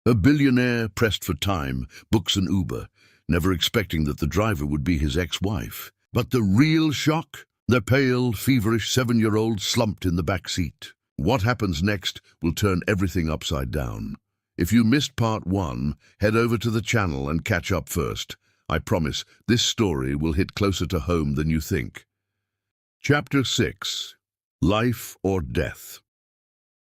A billionaire pressed for time, books an Uber, never expecting that the driver would be his ex-wife. But the real shock? The pale, feverish 7-year-old slumped in the back seat. What happens next will turn everything upside down. If you missed part 1, head over to the channel and catch up first. I promise, this story will hit closer to home than you think. Chapter 6. Life or Death.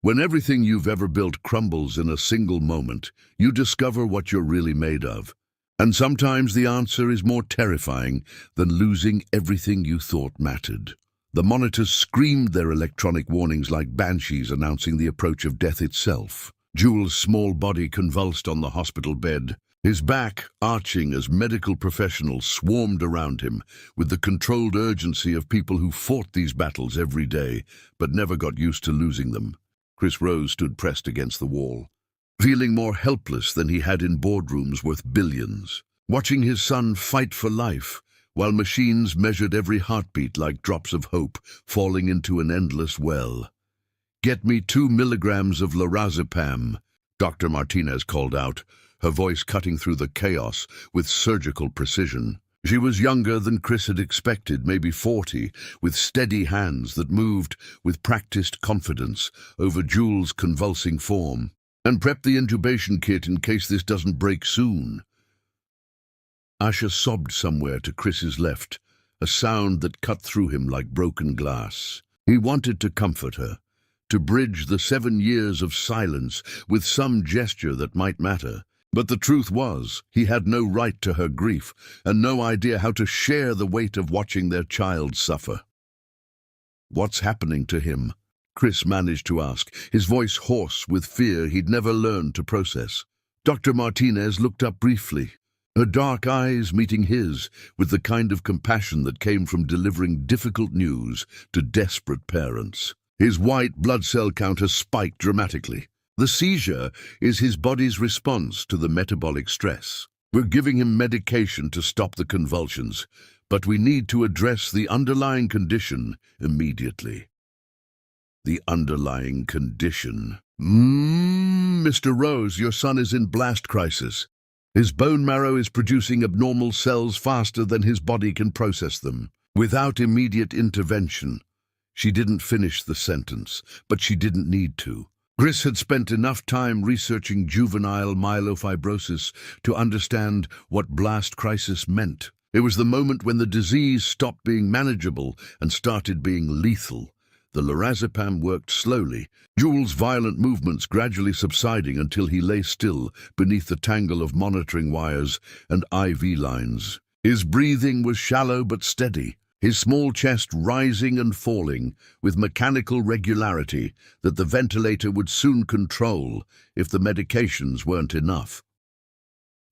When everything you've ever built crumbles in a single moment, you discover what you're really made of. And sometimes the answer is more terrifying than losing everything you thought mattered. The monitors screamed their electronic warnings like banshees announcing the approach of death itself. Jules' small body convulsed on the hospital bed, his back arching as medical professionals swarmed around him with the controlled urgency of people who fought these battles every day but never got used to losing them. Chris Rose stood pressed against the wall, feeling more helpless than he had in boardrooms worth billions, watching his son fight for life while machines measured every heartbeat like drops of hope falling into an endless well. "Get me 2 milligrams of lorazepam," Dr. Martinez called out, her voice cutting through the chaos with surgical precision. She was younger than Chris had expected, maybe 40, with steady hands that moved with practiced confidence over Jules' convulsing form. "And prep the intubation kit in case this doesn't break soon." Asha sobbed somewhere to Chris's left, a sound that cut through him like broken glass. He wanted to comfort her, to bridge the 7 years of silence with some gesture that might matter. But the truth was, he had no right to her grief and no idea how to share the weight of watching their child suffer. "What's happening to him?" Chris managed to ask, his voice hoarse with fear he'd never learned to process. Dr. Martinez looked up briefly, her dark eyes meeting his with the kind of compassion that came from delivering difficult news to desperate parents. His white blood cell count has spiked dramatically. The seizure is his body's response to the metabolic stress. We're giving him medication to stop the convulsions, but we need to address the underlying condition immediately. The underlying condition. Mr. Rose, your son is in blast crisis. His bone marrow is producing abnormal cells faster than his body can process them. Without immediate intervention. She didn't finish the sentence, but she didn't need to. Chris had spent enough time researching juvenile myelofibrosis to understand what blast crisis meant. It was the moment when the disease stopped being manageable and started being lethal. The lorazepam worked slowly, Jules' violent movements gradually subsiding until he lay still beneath the tangle of monitoring wires and IV lines. His breathing was shallow but steady, his small chest rising and falling with mechanical regularity that the ventilator would soon control if the medications weren't enough.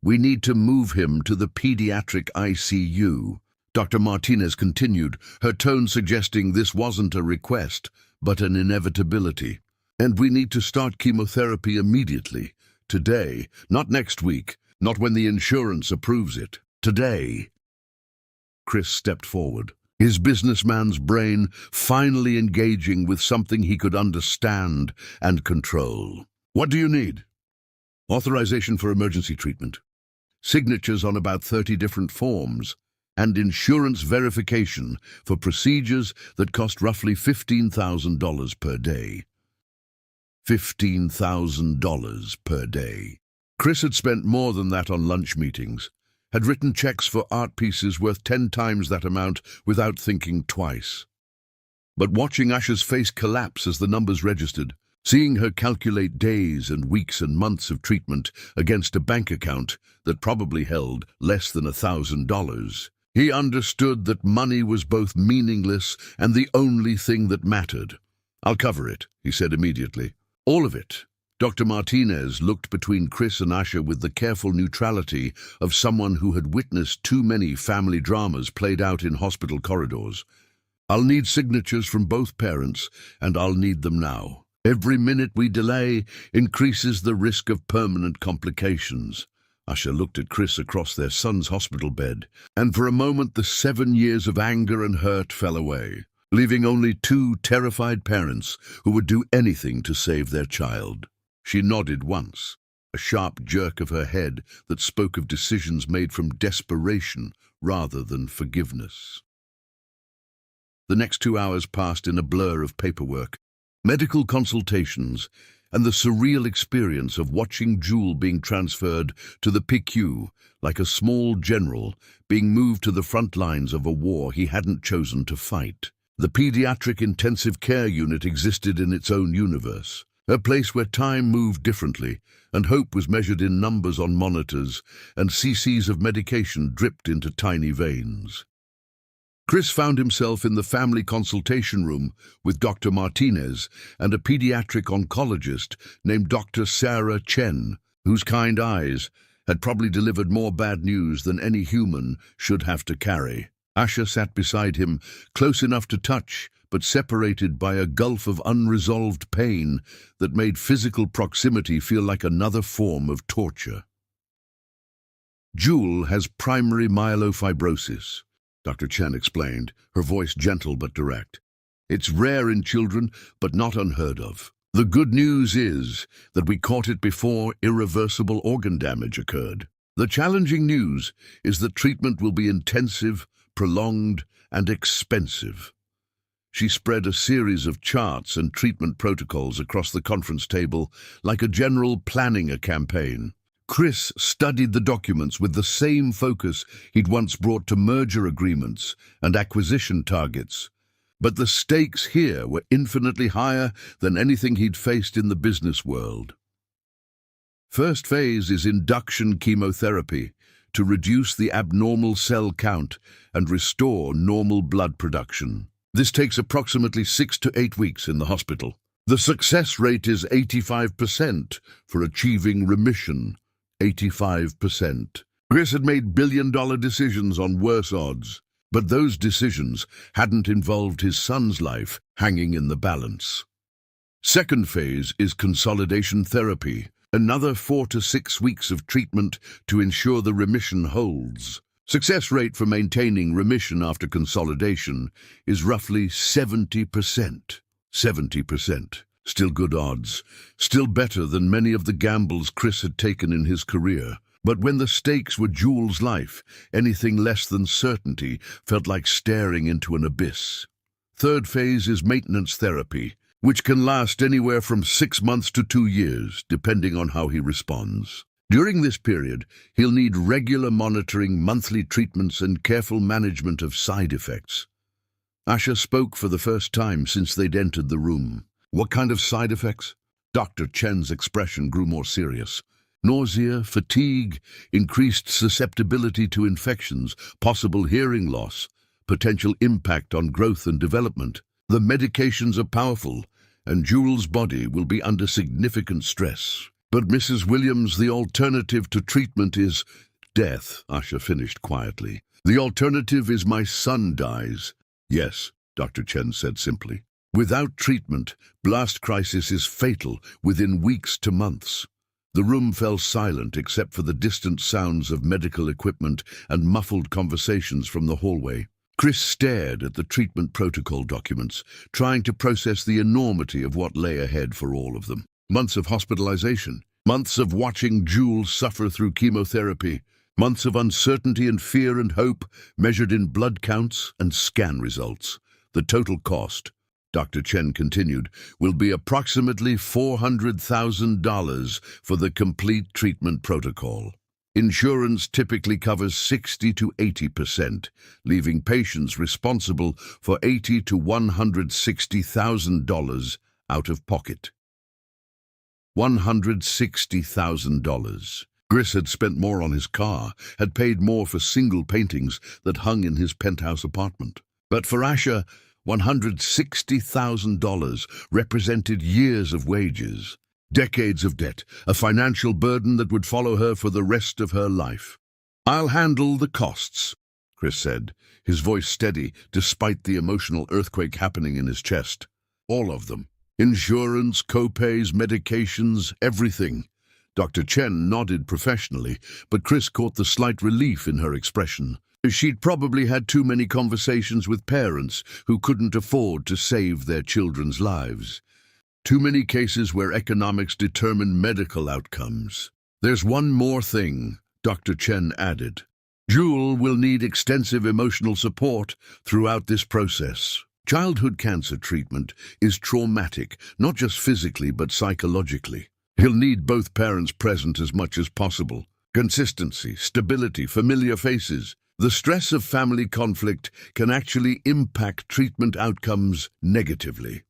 "We need to move him to the pediatric ICU," Dr. Martinez continued, her tone suggesting this wasn't a request, but an inevitability. "And we need to start chemotherapy immediately. Today, not next week, not when the insurance approves it. Today." Chris stepped forward, his businessman's brain finally engaging with something he could understand and control. "What do you need?" "Authorization for emergency treatment, signatures on about 30 different forms, and insurance verification for procedures that cost roughly $15,000 per day." $15,000 per day. Chris had spent more than that on lunch meetings, had written checks for art pieces worth 10 times that amount without thinking twice. But watching Asha's face collapse as the numbers registered, seeing her calculate days and weeks and months of treatment against a bank account that probably held less than $1,000, he understood that money was both meaningless and the only thing that mattered. "I'll cover it," he said immediately. "All of it." Dr. Martinez looked between Chris and Asha with the careful neutrality of someone who had witnessed too many family dramas played out in hospital corridors. "I'll need signatures from both parents, and I'll need them now. Every minute we delay increases the risk of permanent complications." Asha looked at Chris across their son's hospital bed, and for a moment the 7 years of anger and hurt fell away, leaving only 2 terrified parents who would do anything to save their child. She nodded once. a sharp jerk of her head that spoke of decisions made from desperation rather than forgiveness. The next 2 hours passed in a blur of paperwork, medical consultations, and the surreal experience of watching Jewel being transferred to the PICU like a small general being moved to the front lines of a war he hadn't chosen to fight. The pediatric intensive care unit existed in its own universe, a place where time moved differently and hope was measured in numbers on monitors and cc's of medication dripped into tiny veins. Chris found himself in the family consultation room with Dr. Martinez and a pediatric oncologist named Dr. Sarah Chen, whose kind eyes had probably delivered more bad news than any human should have to carry. Asha sat beside him, close enough to touch, but separated by a gulf of unresolved pain that made physical proximity feel like another form of torture. Jewel has primary myelofibrosis, Dr. Chen explained, her voice gentle but direct. It's rare in children, but not unheard of. The good news is that we caught it before irreversible organ damage occurred. The challenging news is that treatment will be intensive, prolonged, and expensive. She spread a series of charts and treatment protocols across the conference table like a general planning a campaign. Chris studied the documents with the same focus he'd once brought to merger agreements and acquisition targets. But the stakes here were infinitely higher than anything he'd faced in the business world. First phase is induction chemotherapy to reduce the abnormal cell count and restore normal blood production. This takes approximately 6 to 8 weeks in the hospital. The success rate is 85% for achieving remission. 85%. Chris had made billion-dollar decisions on worse odds, but those decisions hadn't involved his son's life hanging in the balance. Second phase is consolidation therapy, another 4 to 6 weeks of treatment to ensure the remission holds. Success rate for maintaining remission after consolidation is roughly 70%. 70%. Still good odds, still better than many of the gambles Chris had taken in his career. But when the stakes were Jewel's life, anything less than certainty felt like staring into an abyss. Third phase is maintenance therapy, which can last anywhere from 6 months to 2 years, depending on how he responds. During this period, he'll need regular monitoring, monthly treatments, and careful management of side effects. Asha spoke for the first time since they'd entered the room. What kind of side effects? Dr. Chen's expression grew more serious. Nausea, fatigue, increased susceptibility to infections, possible hearing loss, potential impact on growth and development. The medications are powerful, and Jewel's body will be under significant stress. But Mrs. Williams, the alternative to treatment is death, Asha finished quietly. The alternative is my son dies. Yes, Dr. Chen said simply. Without treatment, blast crisis is fatal within weeks to months. The room fell silent except for the distant sounds of medical equipment and muffled conversations from the hallway. Chris stared at the treatment protocol documents, trying to process the enormity of what lay ahead for all of them. Months of hospitalization, months of watching Jewel suffer through chemotherapy, months of uncertainty and fear and hope measured in blood counts and scan results. The total cost, Dr. Chen continued, will be approximately $400,000 for the complete treatment protocol. Insurance typically covers 60 to 80%, leaving patients responsible for $80,000 to $160,000 out of pocket. $160,000. Chris had spent more on his car, had paid more for single paintings that hung in his penthouse apartment. But for Asha, $160,000 represented years of wages, decades of debt, a financial burden that would follow her for the rest of her life. I'll handle the costs, Chris said, his voice steady despite the emotional earthquake happening in his chest. All of them. Insurance, co-pays, medications, everything. Dr. Chen nodded professionally, but Chris caught the slight relief in her expression. She'd probably had too many conversations with parents who couldn't afford to save their children's lives. Too many cases where economics determined medical outcomes. There's one more thing, Dr. Chen added. Jewel will need extensive emotional support throughout this process. Childhood cancer treatment is traumatic, not just physically but psychologically. He'll need both parents present as much as possible. Consistency, stability, familiar faces. The stress of family conflict can actually impact treatment outcomes negatively.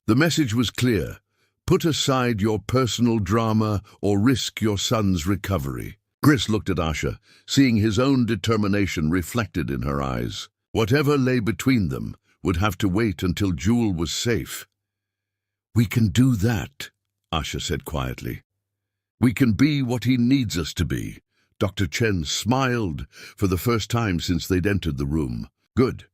The message was clear. Put aside your personal drama or risk your son's recovery. Chris looked at Asha, seeing his own determination reflected in her eyes. Whatever lay between them would have to wait until Jewel was safe. "We can do that," Asha said quietly. "We can be what he needs us to be." Dr. Chen smiled for the first time since they'd entered the room. "Good,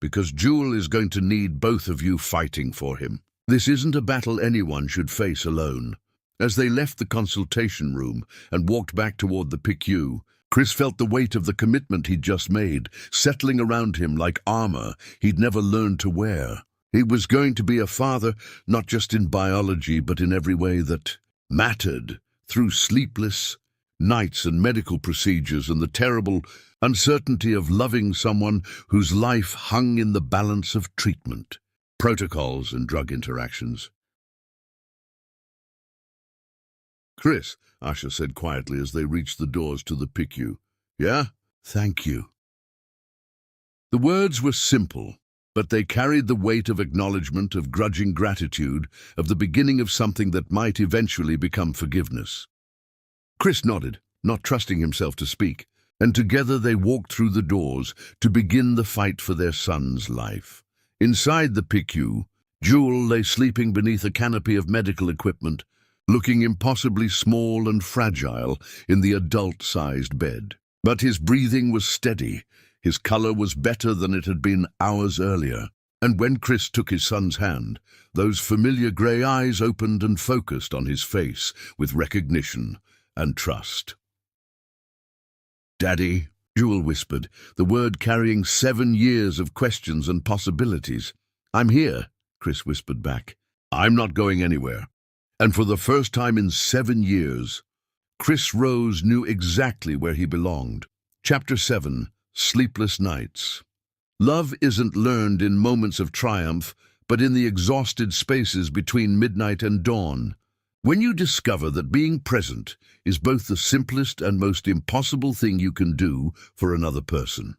because Jewel is going to need both of you fighting for him. This isn't a battle anyone should face alone." As they left the consultation room and walked back toward the PICU, Chris felt the weight of the commitment he'd just made, settling around him like armor he'd never learned to wear. He was going to be a father, not just in biology, but in every way that mattered, through sleepless nights and medical procedures and the terrible uncertainty of loving someone whose life hung in the balance of treatment, protocols, and drug interactions. "Chris," Asha said quietly as they reached the doors to the PICU. "Yeah? Thank you." The words were simple, but they carried the weight of acknowledgement, of grudging gratitude, of the beginning of something that might eventually become forgiveness. Chris nodded, not trusting himself to speak, and together they walked through the doors to begin the fight for their son's life. Inside the PICU, Jewel lay sleeping beneath a canopy of medical equipment, looking impossibly small and fragile in the adult-sized bed. But his breathing was steady, his color was better than it had been hours earlier, and when Chris took his son's hand, those familiar grey eyes opened and focused on his face with recognition and trust. "Daddy," Jewel whispered, the word carrying 7 years of questions and possibilities. "I'm here," Chris whispered back. "I'm not going anywhere." And for the first time in 7 years, Chris Rose knew exactly where he belonged. Chapter 7, Sleepless Nights. Love isn't learned in moments of triumph, but in the exhausted spaces between midnight and dawn. When you discover that being present is both the simplest and most impossible thing you can do for another person.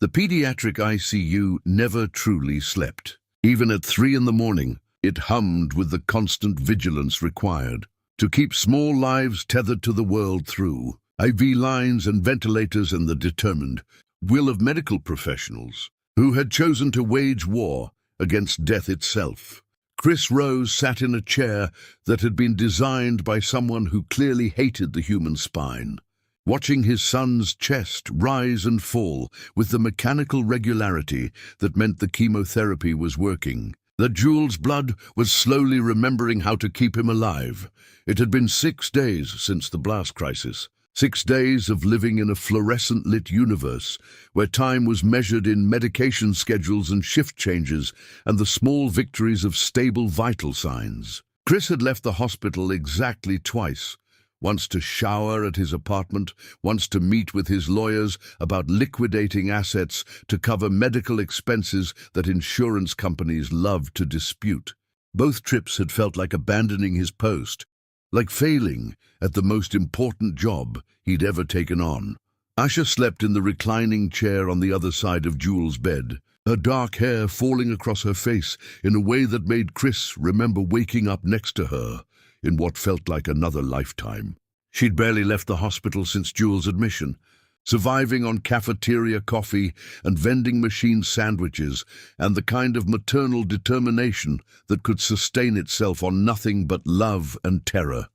The pediatric ICU never truly slept. Even at 3 a.m, it hummed with the constant vigilance required to keep small lives tethered to the world through IV lines and ventilators and the determined will of medical professionals who had chosen to wage war against death itself. Chris Rose sat in a chair that had been designed by someone who clearly hated the human spine, watching his son's chest rise and fall with the mechanical regularity that meant the chemotherapy was working, that Jewel's blood was slowly remembering how to keep him alive. It had been 6 days since the blast crisis, 6 days of living in a fluorescent-lit universe where time was measured in medication schedules and shift changes and the small victories of stable vital signs. Chris had left the hospital exactly twice, once to shower at his apartment, once to meet with his lawyers about liquidating assets to cover medical expenses that insurance companies loved to dispute. Both trips had felt like abandoning his post, like failing at the most important job he'd ever taken on. Asha slept in the reclining chair on the other side of Jewel's bed, her dark hair falling across her face in a way that made Chris remember waking up next to her in what felt like another lifetime. She'd barely left the hospital since Jewel's admission, surviving on cafeteria coffee and vending machine sandwiches and the kind of maternal determination that could sustain itself on nothing but love and terror.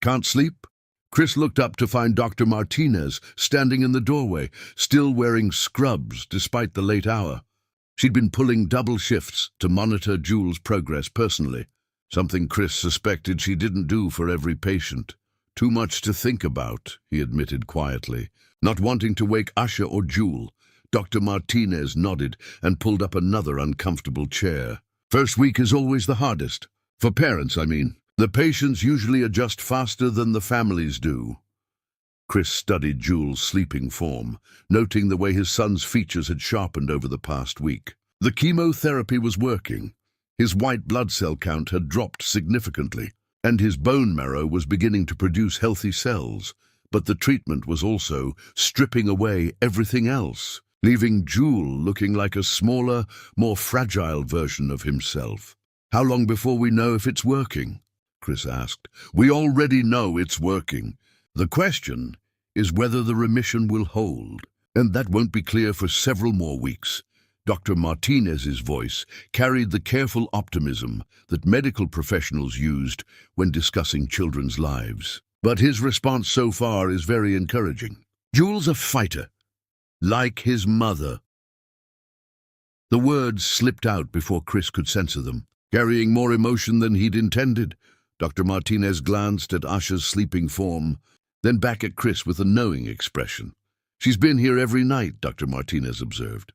"Can't sleep?" Chris looked up to find Dr. Martinez standing in the doorway, still wearing scrubs despite the late hour. She'd been pulling double shifts to monitor Jewel's progress personally, something Chris suspected she didn't do for every patient. "Too much to think about," he admitted quietly. Not wanting to wake Asha or Jewel, Dr. Martinez nodded and pulled up another uncomfortable chair. "First week is always the hardest. For parents, I mean. The patients usually adjust faster than the families do. Chris studied Jules' sleeping form, noting the way his son's features had sharpened over the past week. The chemotherapy was working. His white blood cell count had dropped significantly, and his bone marrow was beginning to produce healthy cells. But the treatment was also stripping away everything else, leaving Jules looking like a smaller, more fragile version of himself. "How long before we know if it's working?" Chris asked. "We already know it's working. The question is whether the remission will hold, and that won't be clear for several more weeks." Dr. Martinez's voice carried the careful optimism that medical professionals used when discussing children's lives. But his response so far is very encouraging. "Jules a fighter, like his mother." The words slipped out before Chris could censor them, carrying more emotion than he'd intended. Dr. Martinez glanced at Asha's sleeping form, then back at Chris with a knowing expression. "She's been here every night," Dr. Martinez observed.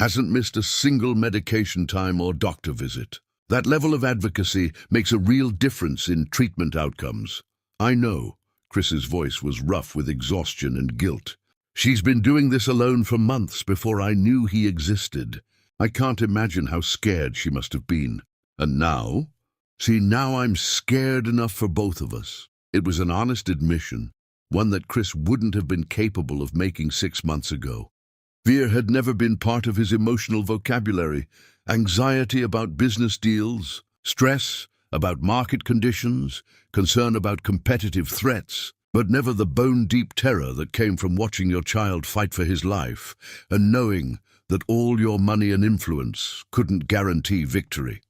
"Hasn't missed a single medication time or doctor visit. That level of advocacy makes a real difference in treatment outcomes." "I know." Chris's voice was rough with exhaustion and guilt. "She's been doing this alone for months before I knew he existed. I can't imagine how scared she must have been. And now? See, now I'm scared enough for both of us." It was an honest admission, one that Chris wouldn't have been capable of making 6 months ago. Fear had never been part of his emotional vocabulary. Anxiety about business deals, stress about market conditions, concern about competitive threats, but never the bone-deep terror that came from watching your child fight for his life and knowing that all your money and influence couldn't guarantee victory.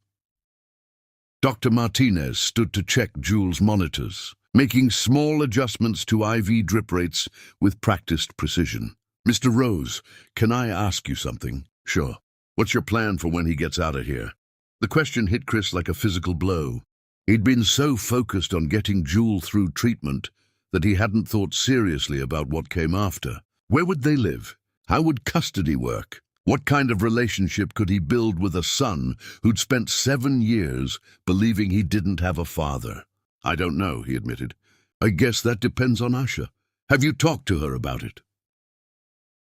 Dr. Martinez stood to check Jules' monitors, making small adjustments to IV drip rates with practiced precision. "Mr. Rose, can I ask you something?" "Sure. What's your plan for when he gets out of here?" The question hit Chris like a physical blow. He'd been so focused on getting Jules through treatment that he hadn't thought seriously about what came after. Where would they live? How would custody work? What kind of relationship could he build with a son who'd spent 7 years believing he didn't have a father? "I don't know," he admitted. "I guess that depends on Asha. Have you talked to her about it?"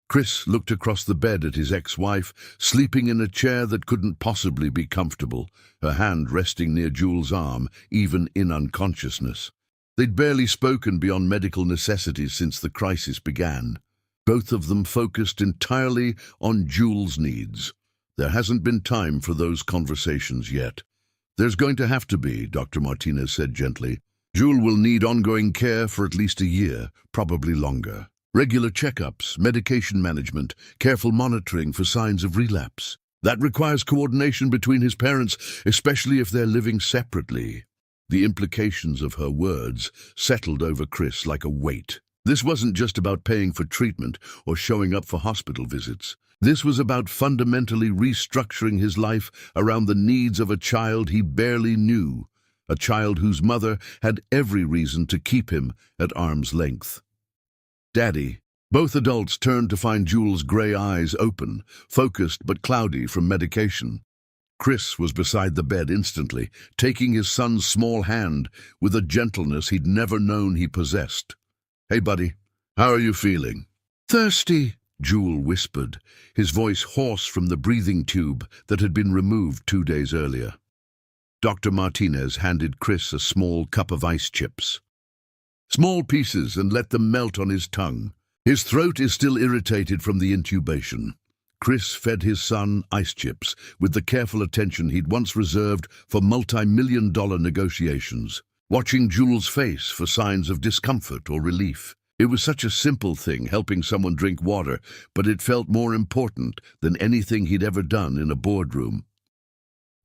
Chris looked across the bed at his ex-wife, sleeping in a chair that couldn't possibly be comfortable, her hand resting near Jules' arm, even in unconsciousness. They'd barely spoken beyond medical necessities since the crisis began. Both of them focused entirely on Jules' needs. There hasn't been time for those conversations yet. "There's going to have to be," Dr. Martinez said gently. "Jules will need ongoing care for at least a year, probably longer. Regular checkups, medication management, careful monitoring for signs of relapse. That requires coordination between his parents, especially if they're living separately." The implications of her words settled over Chris like a weight. This wasn't just about paying for treatment or showing up for hospital visits. This was about fundamentally restructuring his life around the needs of a child he barely knew, a child whose mother had every reason to keep him at arm's length. "Daddy." Both adults turned to find Jules' gray eyes open, focused but cloudy from medication. Chris was beside the bed instantly, taking his son's small hand with a gentleness he'd never known he possessed. "Hey, buddy, how are you feeling?" "Thirsty," Jules whispered, his voice hoarse from the breathing tube that had been removed 2 days earlier. Dr. Martinez handed Chris a small cup of ice chips. "Small pieces, and let them melt on his tongue. His throat is still irritated from the intubation." Chris fed his son ice chips with the careful attention he'd once reserved for multi-million-dollar negotiations, watching Jules' face for signs of discomfort or relief. It was such a simple thing, helping someone drink water, but it felt more important than anything he'd ever done in a boardroom.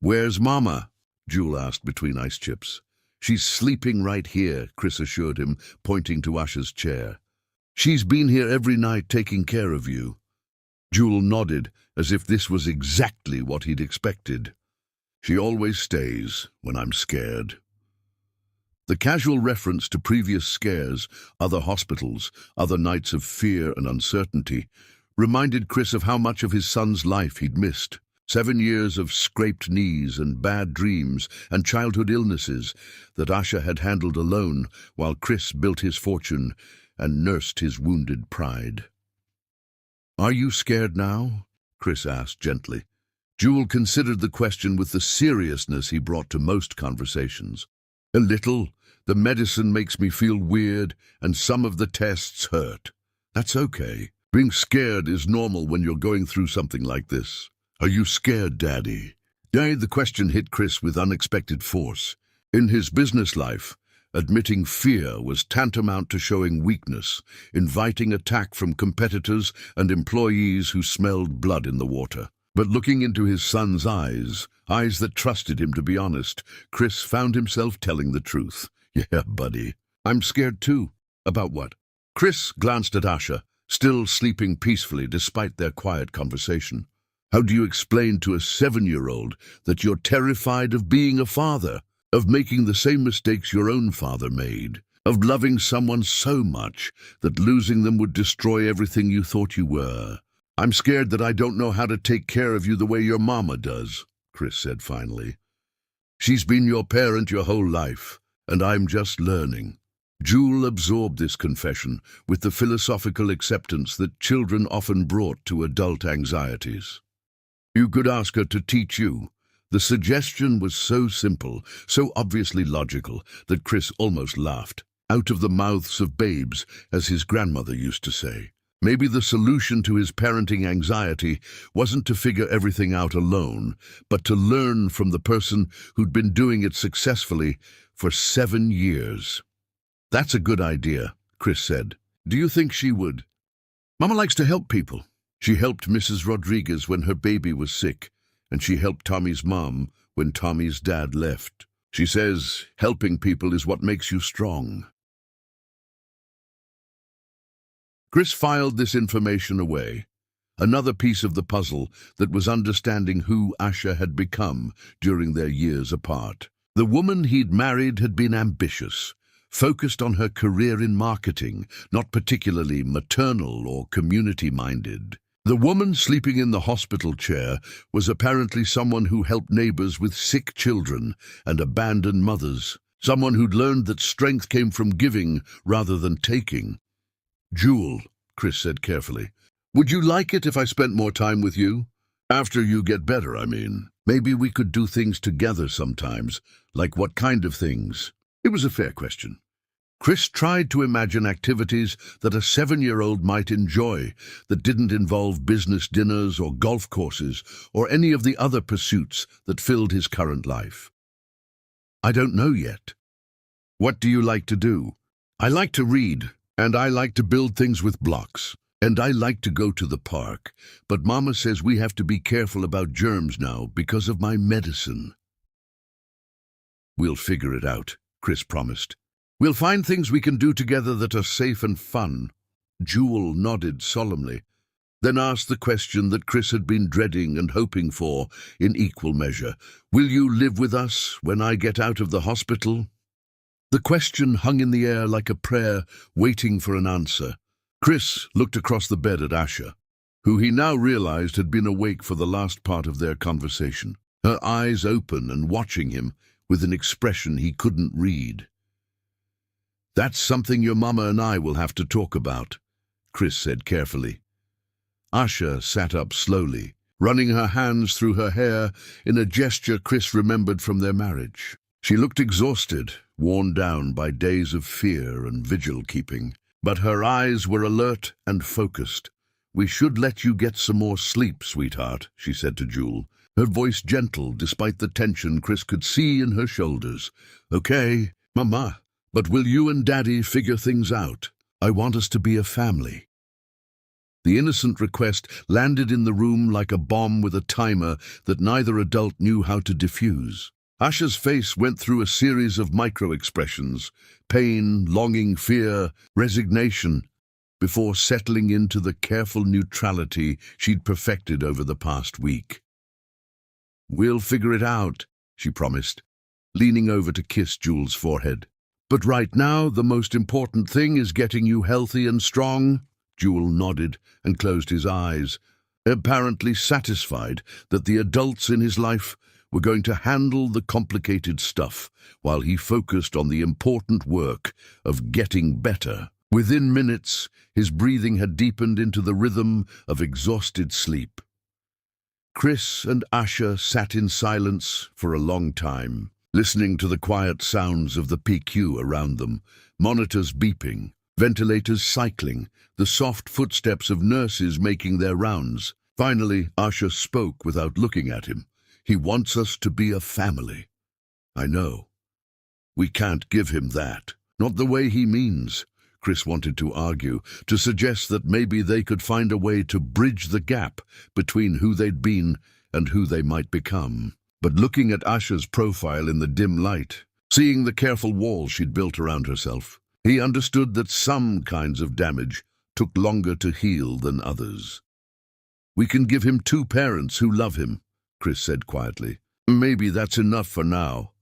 "Where's Mama?" Jules asked between ice chips. "She's sleeping right here," Chris assured him, pointing to Asha's chair. "She's been here every night taking care of you." Jules nodded, as if this was exactly what he'd expected. "She always stays when I'm scared." The casual reference to previous scares, other hospitals, other nights of fear and uncertainty, reminded Chris of how much of his son's life he'd missed. 7 years of scraped knees and bad dreams and childhood illnesses that Asha had handled alone while Chris built his fortune and nursed his wounded pride. "Are you scared now?" Chris asked gently. Jewel considered the question with the seriousness he brought to most conversations. "A little. The medicine makes me feel weird, and some of the tests hurt. That's okay. Being scared is normal when you're going through something like this." "Are you scared, Daddy?" The question hit Chris with unexpected force. In his business life, admitting fear was tantamount to showing weakness, inviting attack from competitors and employees who smelled blood in the water. But looking into his son's eyes that trusted him to be honest, Chris found himself telling the truth. "Yeah, buddy. I'm scared too." "About what?" Chris glanced at Asha, still sleeping peacefully despite their quiet conversation. "How do you explain to a 7-year-old that you're terrified of being a father, of making the same mistakes your own father made, of loving someone so much that losing them would destroy everything you thought you were?" "I'm scared that I don't know how to take care of you the way your mama does," Chris said finally. "She's been your parent your whole life, and I'm just learning." Jewel absorbed this confession with the philosophical acceptance that children often brought to adult anxieties. "You could ask her to teach you." The suggestion was so simple, so obviously logical, that Chris almost laughed. Out of the mouths of babes, as his grandmother used to say. Maybe the solution to his parenting anxiety wasn't to figure everything out alone, but to learn from the person who'd been doing it successfully for 7 years. "That's a good idea," Chris said. "Do you think she would?" "Mama likes to help people. She helped Mrs. Rodriguez when her baby was sick, and she helped Tommy's mom when Tommy's dad left. She says helping people is what makes you strong." Chris filed this information away, another piece of the puzzle that was understanding who Asha had become during their years apart. The woman he'd married had been ambitious, focused on her career in marketing, not particularly maternal or community-minded. The woman sleeping in the hospital chair was apparently someone who helped neighbors with sick children and abandoned mothers, someone who'd learned that strength came from giving rather than taking. "Jewel," Chris said carefully, "would you like it if I spent more time with you? After you get better, I mean. Maybe we could do things together sometimes. Like what kind of things?" It was a fair question. Chris tried to imagine activities that a 7-year-old might enjoy that didn't involve business dinners or golf courses or any of the other pursuits that filled his current life. "I don't know yet." "What do you like to do?" "I like to read. And I like to build things with blocks. And I like to go to the park. But Mama says we have to be careful about germs now because of my medicine." "We'll figure it out," Chris promised. "We'll find things we can do together that are safe and fun." Jewel nodded solemnly, then asked the question that Chris had been dreading and hoping for in equal measure. "Will you live with us when I get out of the hospital?" The question hung in the air like a prayer, waiting for an answer. Chris looked across the bed at Asha, who he now realized had been awake for the last part of their conversation, her eyes open and watching him with an expression he couldn't read. "That's something your mama and I will have to talk about," Chris said carefully. Asha sat up slowly, running her hands through her hair in a gesture Chris remembered from their marriage. She looked exhausted, worn down by days of fear and vigil-keeping, but her eyes were alert and focused. "We should let you get some more sleep, sweetheart," she said to Jewel, her voice gentle despite the tension Chris could see in her shoulders. "Okay, Mama, but will you and Daddy figure things out? I want us to be a family." The innocent request landed in the room like a bomb with a timer that neither adult knew how to defuse. Asha's face went through a series of micro-expressions, pain, longing, fear, resignation, before settling into the careful neutrality she'd perfected over the past week. "We'll figure it out," she promised, leaning over to kiss Jewel's forehead. "But right now, the most important thing is getting you healthy and strong." Jewel nodded and closed his eyes, apparently satisfied that the adults in his life were going to handle the complicated stuff while he focused on the important work of getting better. Within minutes, his breathing had deepened into the rhythm of exhausted sleep. Chris and Asha sat in silence for a long time, listening to the quiet sounds of the PQ around them, monitors beeping, ventilators cycling, the soft footsteps of nurses making their rounds. Finally, Asha spoke without looking at him. "He wants us to be a family." "I know. We can't give him that. Not the way he means." Chris wanted to argue, to suggest that maybe they could find a way to bridge the gap between who they'd been and who they might become. But looking at Asha's profile in the dim light, seeing the careful wall she'd built around herself, he understood that some kinds of damage took longer to heal than others. "We can give him 2 parents who love him," Chris said quietly. "Maybe that's enough for now."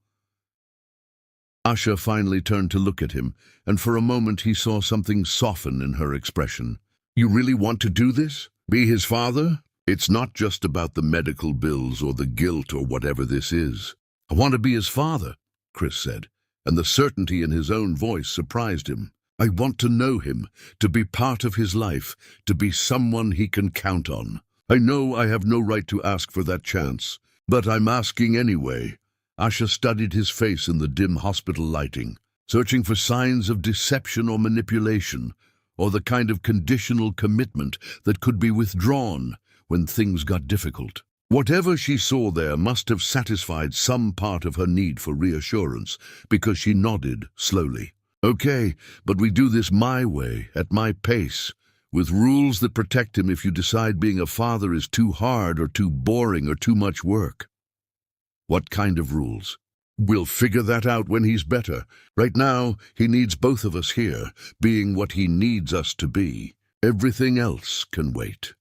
Asha finally turned to look at him, and for a moment he saw something soften in her expression. "You really want to do this? Be his father? It's not just about the medical bills or the guilt or whatever this is." "I want to be his father," Chris said, and the certainty in his own voice surprised him. "I want to know him, to be part of his life, to be someone he can count on. I know I have no right to ask for that chance, but I'm asking anyway." Asha studied his face in the dim hospital lighting, searching for signs of deception or manipulation, or the kind of conditional commitment that could be withdrawn when things got difficult. Whatever she saw there must have satisfied some part of her need for reassurance, because she nodded slowly. "Okay, but we do this my way, at my pace, with rules that protect him if you decide being a father is too hard or too boring or too much work." "What kind of rules?" "We'll figure that out when he's better. Right now, he needs both of us here, being what he needs us to be. Everything else can wait."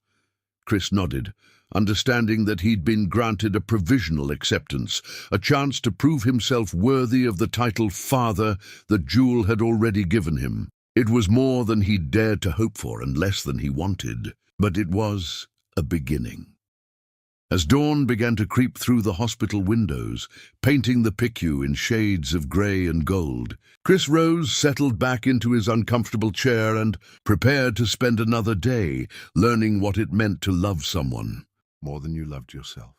Chris nodded, understanding that he'd been granted a provisional acceptance, a chance to prove himself worthy of the title father that Jewel had already given him. It was more than he'd dared to hope for and less than he wanted, but it was a beginning. As dawn began to creep through the hospital windows, painting the PICU in shades of grey and gold, Chris rose, settled back into his uncomfortable chair, and prepared to spend another day learning what it meant to love someone more than you loved yourself.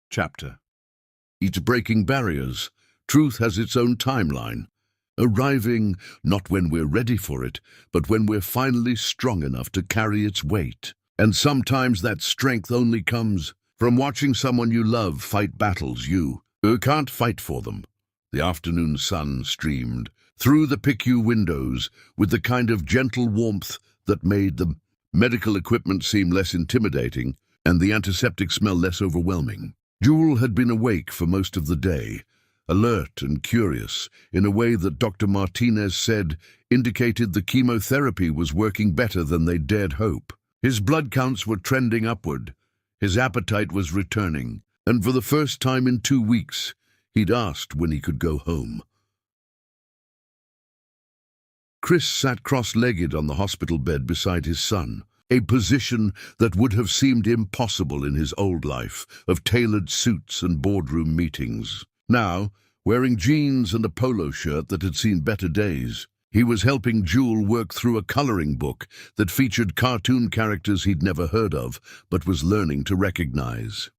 Chapter. Each breaking barriers, truth has its own timeline, arriving not when we're ready for it, but when we're finally strong enough to carry its weight. And sometimes that strength only comes from watching someone you love fight battles you can't fight for them. The afternoon sun streamed through the PICU windows with the kind of gentle warmth that made the medical equipment seem less intimidating and the antiseptic smell less overwhelming. Jewel had been awake for most of the day, alert and curious in a way that Dr. Martinez said indicated the chemotherapy was working better than they dared hope. His blood counts were trending upward, his appetite was returning, and for the first time in 2 weeks, he'd asked when he could go home. Chris sat cross-legged on the hospital bed beside his son, a position that would have seemed impossible in his old life of tailored suits and boardroom meetings. Now, wearing jeans and a polo shirt that had seen better days, he was helping Jewel work through a coloring book that featured cartoon characters he'd never heard of, but was learning to recognize.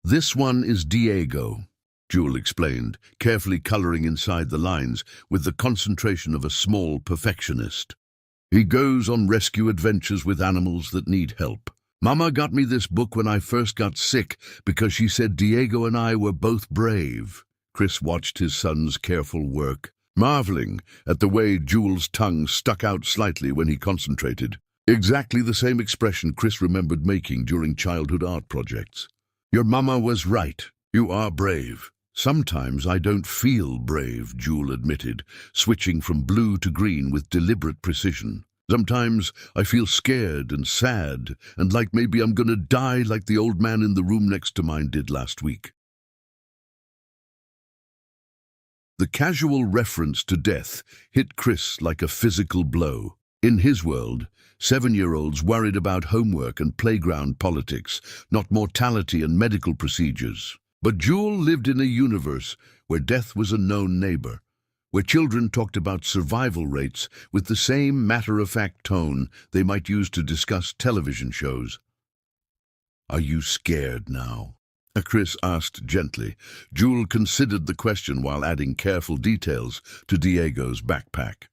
"This one is Diego," Jewel explained, carefully coloring inside the lines with the concentration of a small perfectionist. "He goes on rescue adventures with animals that need help. Mama got me this book when I first got sick because she said Diego and I were both brave." Chris watched his son's careful work, marveling at the way Jewel's tongue stuck out slightly when he concentrated. Exactly the same expression Chris remembered making during childhood art projects. "Your mama was right. You are brave." "Sometimes I don't feel brave," Jewel admitted, switching from blue to green with deliberate precision. "Sometimes I feel scared and sad, and like maybe I'm gonna die like the old man in the room next to mine did last week." The casual reference to death hit Chris like a physical blow. In his world, 7-year-olds worried about homework and playground politics, not mortality and medical procedures. But Jewel lived in a universe where death was a known neighbor, where children talked about survival rates with the same matter-of-fact tone they might use to discuss television shows. "Are you scared now?" Chris asked gently. Jewel considered the question while adding careful details to Diego's backpack.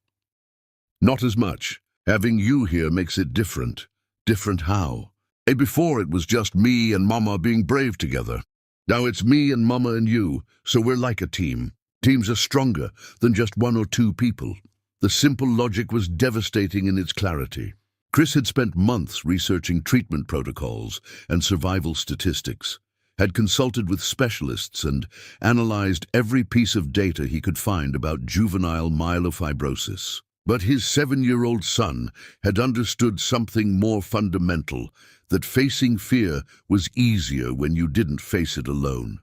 "Not as much. Having you here makes it different." "Different how?" Before it was just me and Mama being brave together. Now it's me and Mama and you, so we're like a team. Teams are stronger than just one or two people." The simple logic was devastating in its clarity. Chris had spent months researching treatment protocols and survival statistics, had consulted with specialists and analyzed every piece of data he could find about juvenile myelofibrosis. But his 7-year-old son had understood something more fundamental, that facing fear was easier when you didn't face it alone.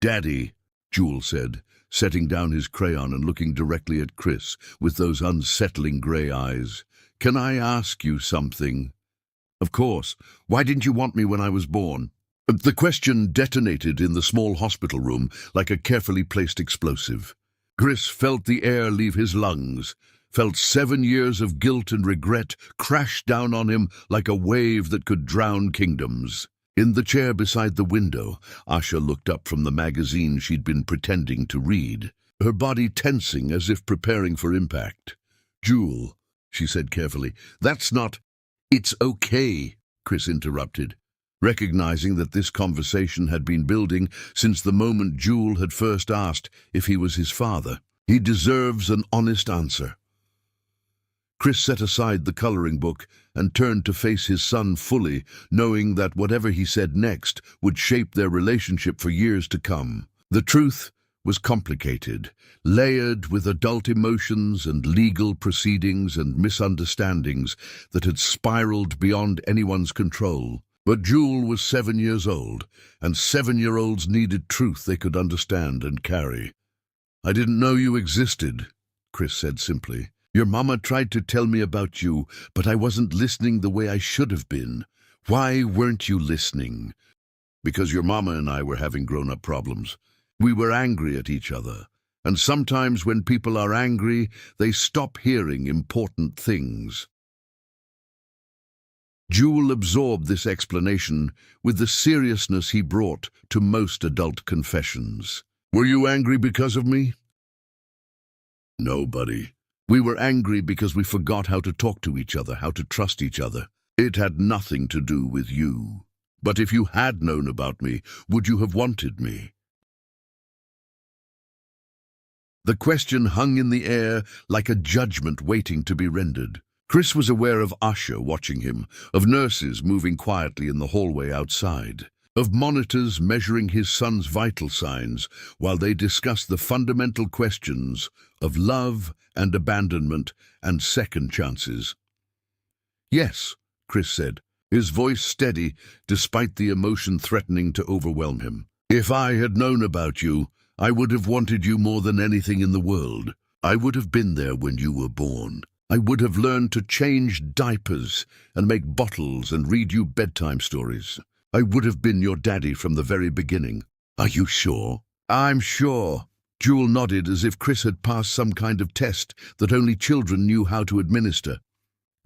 "Daddy," Jewel said, setting down his crayon and looking directly at Chris with those unsettling grey eyes, "can I ask you something?" "Of course. Why didn't you want me when I was born?" The question detonated in the small hospital room like a carefully placed explosive. Chris felt the air leave his lungs, felt 7 years of guilt and regret crash down on him like a wave that could drown kingdoms. In the chair beside the window, Asha looked up from the magazine she'd been pretending to read, her body tensing as if preparing for impact. "Jewel," she said carefully, "that's not—" "It's okay," Chris interrupted, recognizing that this conversation had been building since the moment Jewel had first asked if he was his father. "He deserves an honest answer." Chris set aside the coloring book and turned to face his son fully, knowing that whatever he said next would shape their relationship for years to come. The truth was complicated, layered with adult emotions and legal proceedings and misunderstandings that had spiraled beyond anyone's control. But Jewel was 7 years old, and 7-year-olds needed truth they could understand and carry. "I didn't know you existed," Chris said simply. "Your mama tried to tell me about you, but I wasn't listening the way I should have been." "Why weren't you listening?" "Because your mama and I were having grown-up problems. We were angry at each other, and sometimes when people are angry, they stop hearing important things." Jewel absorbed this explanation with the seriousness he brought to most adult confessions. "Were you angry because of me?" "No, buddy. We were angry because we forgot how to talk to each other, how to trust each other. It had nothing to do with you. But if you had known about me, would you have wanted me?" The question hung in the air like a judgment waiting to be rendered. Chris was aware of Asha watching him, of nurses moving quietly in the hallway outside, of monitors measuring his son's vital signs while they discussed the fundamental questions of love and abandonment and second chances. "Yes," Chris said, his voice steady despite the emotion threatening to overwhelm him. "If I had known about you, I would have wanted you more than anything in the world. I would have been there when you were born. I would have learned to change diapers and make bottles and read you bedtime stories. I would have been your daddy from the very beginning." "Are you sure?" "I'm sure." Jewel nodded as if Chris had passed some kind of test that only children knew how to administer.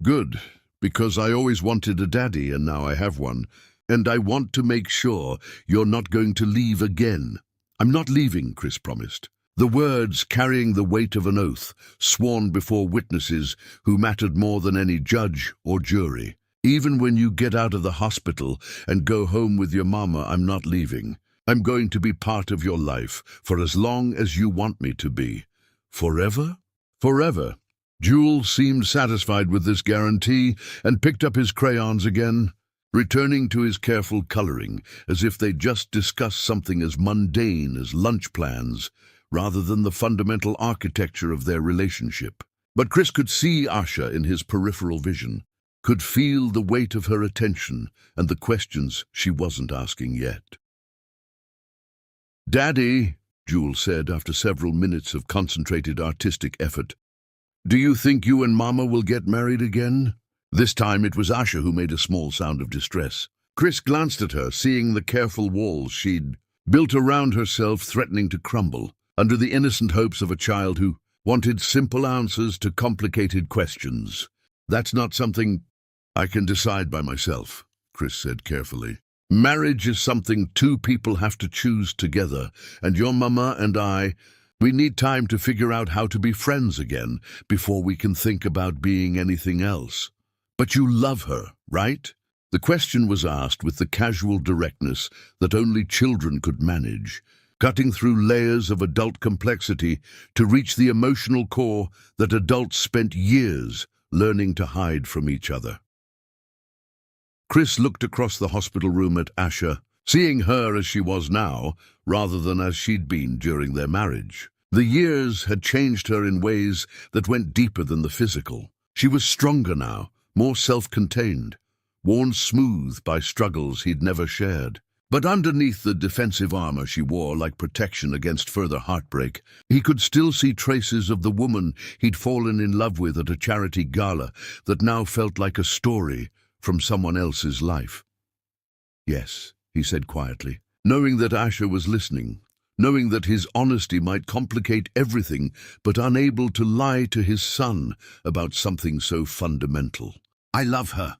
"Good, because I always wanted a daddy and now I have one. And I want to make sure you're not going to leave again." "I'm not leaving," Chris promised. The words carrying the weight of an oath, sworn before witnesses who mattered more than any judge or jury. "Even when you get out of the hospital and go home with your mama, I'm not leaving. I'm going to be part of your life for as long as you want me to be." "Forever?" "Forever." Jewel seemed satisfied with this guarantee and picked up his crayons again, returning to his careful coloring as if they'd just discussed something as mundane as lunch plans, rather than the fundamental architecture of their relationship. But Chris could see Asha in his peripheral vision, could feel the weight of her attention and the questions she wasn't asking yet. "Daddy," Jewel said after several minutes of concentrated artistic effort, Do you think you and Mama will get married again? This time it was Asha who made a small sound of distress. Chris glanced at her, seeing the careful walls she'd built around herself threatening to crumble, under the innocent hopes of a child who wanted simple answers to complicated questions. That's not something I can decide by myself, Chris said carefully. Marriage is something two people have to choose together, and your Mama and we need time to figure out how to be friends again before we can think about being anything else. But you love her, right? The question was asked with the casual directness that only children could manage, cutting through layers of adult complexity to reach the emotional core that adults spent years learning to hide from each other. Chris looked across the hospital room at Asha, seeing her as she was now, rather than as she'd been during their marriage. The years had changed her in ways that went deeper than the physical. She was stronger now, more self-contained, worn smooth by struggles he'd never shared. But underneath the defensive armor she wore like protection against further heartbreak, he could still see traces of the woman he'd fallen in love with at a charity gala that now felt like a story from someone else's life. Yes, he said quietly, knowing that Asha was listening, knowing that his honesty might complicate everything, but unable to lie to his son about something so fundamental. I love her.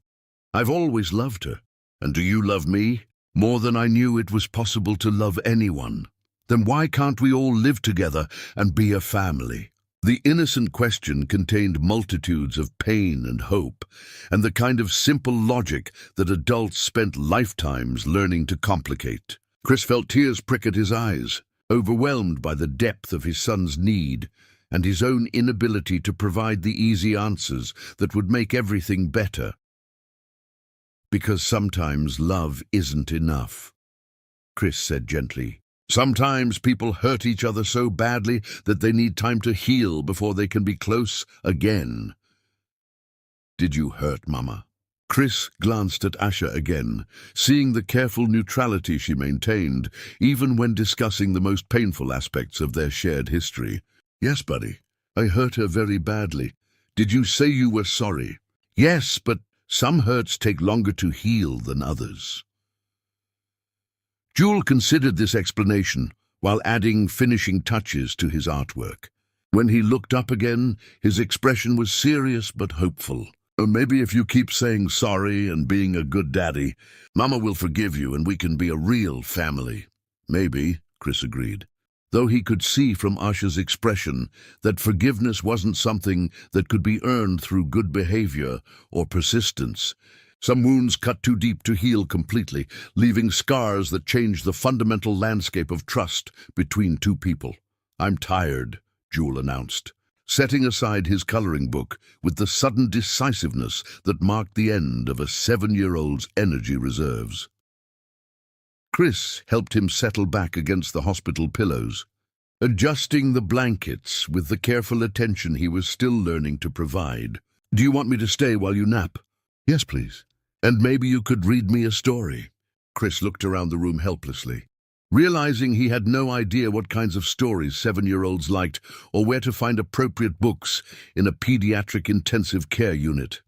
I've always loved her. And do you love me? More than I knew it was possible to love anyone. Then why can't we all live together and be a family? The innocent question contained multitudes of pain and hope, and the kind of simple logic that adults spent lifetimes learning to complicate. Chris felt tears prick at his eyes, overwhelmed by the depth of his son's need and his own inability to provide the easy answers that would make everything better. Because sometimes love isn't enough, Chris said gently. Sometimes people hurt each other so badly that they need time to heal before they can be close again. Did you hurt Mama? Chris glanced at Asha again, seeing the careful neutrality she maintained, even when discussing the most painful aspects of their shared history. Yes, buddy, I hurt her very badly. Did you say you were sorry? Yes, but some hurts take longer to heal than others. Jewel considered this explanation while adding finishing touches to his artwork. When he looked up again, his expression was serious but hopeful. Maybe if you keep saying sorry and being a good daddy, Mama will forgive you and we can be a real family. Maybe, Chris agreed, though he could see from Asha's expression that forgiveness wasn't something that could be earned through good behavior or persistence. Some wounds cut too deep to heal completely, leaving scars that change the fundamental landscape of trust between two people. I'm tired, Jewel announced, setting aside his coloring book with the sudden decisiveness that marked the end of a 7-year-old's energy reserves. Chris helped him settle back against the hospital pillows, adjusting the blankets with the careful attention he was still learning to provide. Do you want me to stay while you nap? Yes, please. And maybe you could read me a story. Chris looked around the room helplessly, realizing he had no idea what kinds of stories 7-year-olds liked or where to find appropriate books in a pediatric intensive care unit.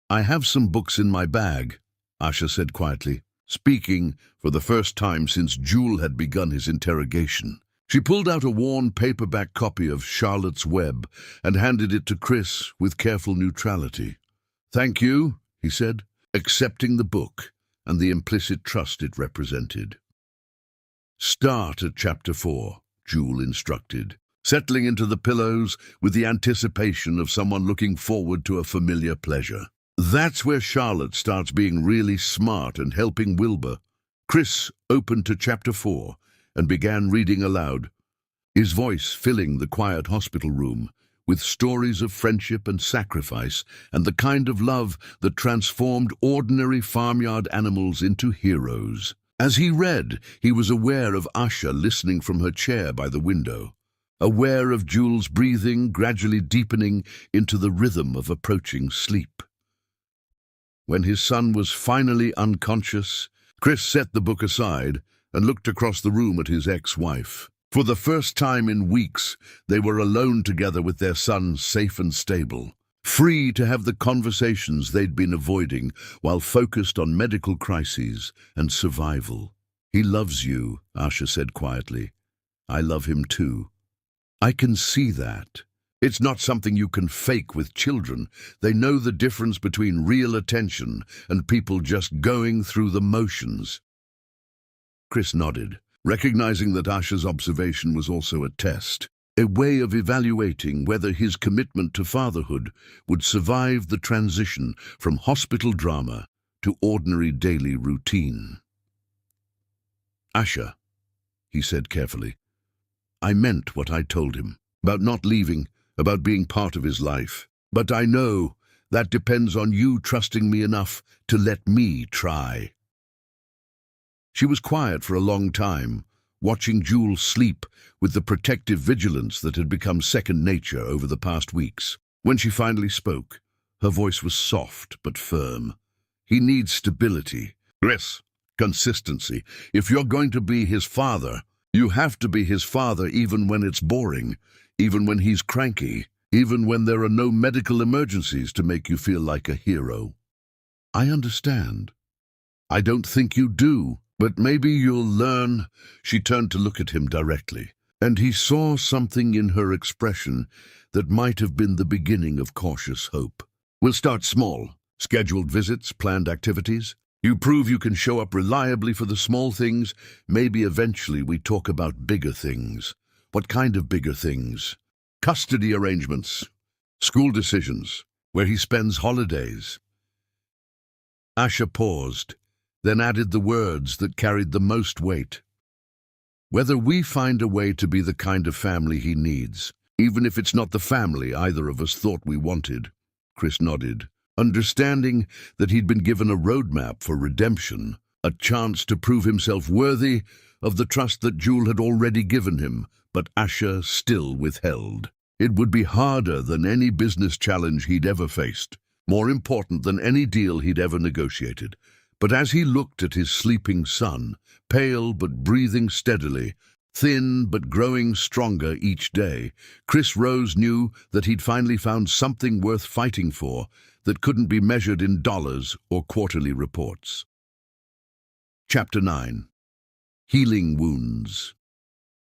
I have some books in my bag, Asha said quietly, speaking for the first time since Jewel had begun his interrogation. She pulled out a worn paperback copy of Charlotte's Web and handed it to Chris with careful neutrality. Thank you, he said, accepting the book and the implicit trust it represented. Start at chapter 4, Jewel instructed, settling into the pillows with the anticipation of someone looking forward to a familiar pleasure. That's where Charlotte starts being really smart and helping Wilbur. Chris opened to chapter 4 and began reading aloud, his voice filling the quiet hospital room with stories of friendship and sacrifice and the kind of love that transformed ordinary farmyard animals into heroes. As he read, he was aware of Asha listening from her chair by the window, aware of Jewel's breathing gradually deepening into the rhythm of approaching sleep. When his son was finally unconscious, Chris set the book aside and looked across the room at his ex-wife. For the first time in weeks, they were alone together with their son, safe and stable, free to have the conversations they'd been avoiding while focused on medical crises and survival. "He loves you," Asha said quietly. "I love him too. I can see that. It's not something you can fake with children. They know the difference between real attention and people just going through the motions." Chris nodded, recognizing that Asha's observation was also a test, a way of evaluating whether his commitment to fatherhood would survive the transition from hospital drama to ordinary daily routine. "Asha," he said carefully, "I meant what I told him, about not leaving, about being part of his life. But I know that depends on you trusting me enough to let me try." She was quiet for a long time, watching Jewel sleep with the protective vigilance that had become second nature over the past weeks. When she finally spoke, her voice was soft but firm. "He needs stability, Chris, consistency. If you're going to be his father, you have to be his father even when it's boring, even when he's cranky, even when there are no medical emergencies to make you feel like a hero." "I understand. I don't think you do. But maybe you'll learn." She turned to look at him directly, and he saw something in her expression that might have been the beginning of cautious hope. "We'll start small. Scheduled visits, planned activities. You prove you can show up reliably for the small things. Maybe eventually we talk about bigger things." "What kind of bigger things?" "Custody arrangements, school decisions, where he spends holidays." Asha paused, then added the words that carried the most weight. "Whether we find a way to be the kind of family he needs, even if it's not the family either of us thought we wanted." Chris nodded, understanding that he'd been given a roadmap for redemption, a chance to prove himself worthy of the trust that Jewel had already given him, but Asha still withheld. It would be harder than any business challenge he'd ever faced, more important than any deal he'd ever negotiated. But as he looked at his sleeping son, pale but breathing steadily, thin but growing stronger each day, Chris Rose knew that he'd finally found something worth fighting for that couldn't be measured in dollars or quarterly reports. Chapter 9. Healing Wounds.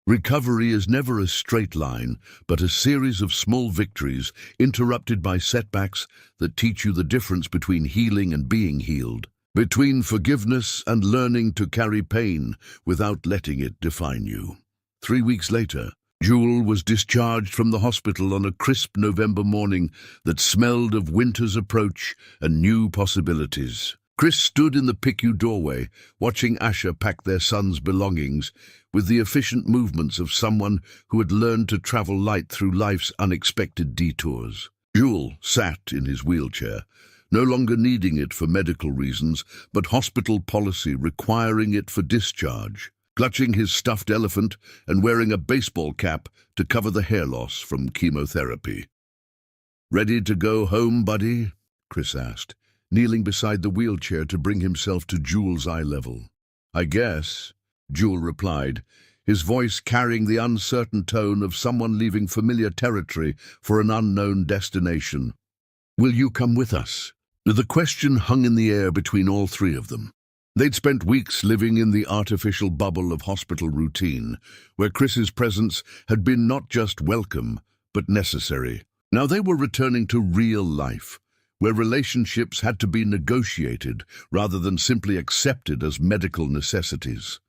Recovery is never a straight line, but a series of small victories interrupted by setbacks that teach you the difference between healing and being healed, between forgiveness and learning to carry pain without letting it define you. 3 weeks later, Jewel was discharged from the hospital on a crisp November morning that smelled of winter's approach and new possibilities. Chris stood in the PICU doorway, watching Asha pack their son's belongings with the efficient movements of someone who had learned to travel light through life's unexpected detours. Jewel sat in his wheelchair, no longer needing it for medical reasons, but hospital policy requiring it for discharge, clutching his stuffed elephant and wearing a baseball cap to cover the hair loss from chemotherapy. "Ready to go home, buddy?" Chris asked, kneeling beside the wheelchair to bring himself to Jewel's eye level. "I guess," Jewel replied, his voice carrying the uncertain tone of someone leaving familiar territory for an unknown destination. "Will you come with us?" The question hung in the air between all three of them. They'd spent weeks living in the artificial bubble of hospital routine, where Chris's presence had been not just welcome, but necessary. Now they were returning to real life, where relationships had to be negotiated rather than simply accepted as medical necessities.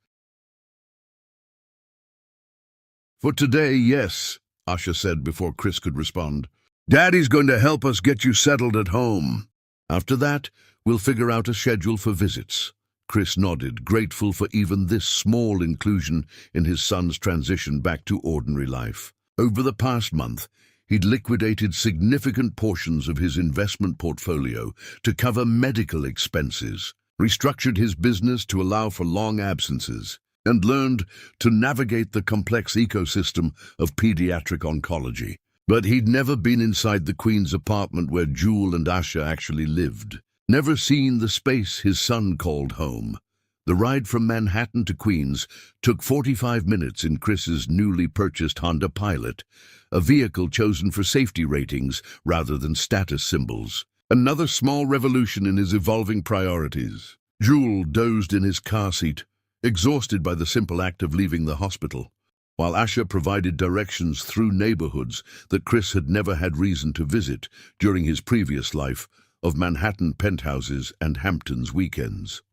"For today, yes," Asha said before Chris could respond. "Daddy's going to help us get you settled at home. After that, we'll figure out a schedule for visits." Chris nodded, grateful for even this small inclusion in his son's transition back to ordinary life. Over the past month, he'd liquidated significant portions of his investment portfolio to cover medical expenses, restructured his business to allow for long absences, and learned to navigate the complex ecosystem of pediatric oncology. But he'd never been inside the Queen's apartment where Jewel and Asha actually lived, never seen the space his son called home. The ride from Manhattan to Queens took 45 minutes in Chris's newly purchased Honda Pilot, a vehicle chosen for safety ratings rather than status symbols. Another small revolution in his evolving priorities. Jewel dozed in his car seat, exhausted by the simple act of leaving the hospital, while Asha provided directions through neighborhoods that Chris had never had reason to visit during his previous life of Manhattan penthouses and Hamptons weekends.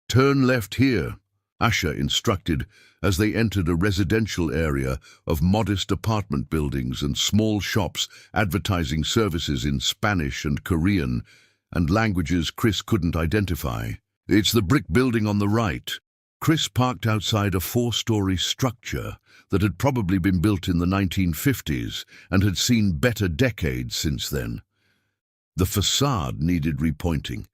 "Turn left here," Asha instructed as they entered a residential area of modest apartment buildings and small shops advertising services in Spanish and Korean and languages Chris couldn't identify. "It's the brick building on the right." Chris parked outside a 4-story structure that had probably been built in the 1950s and had seen better decades since then. The facade needed repointing.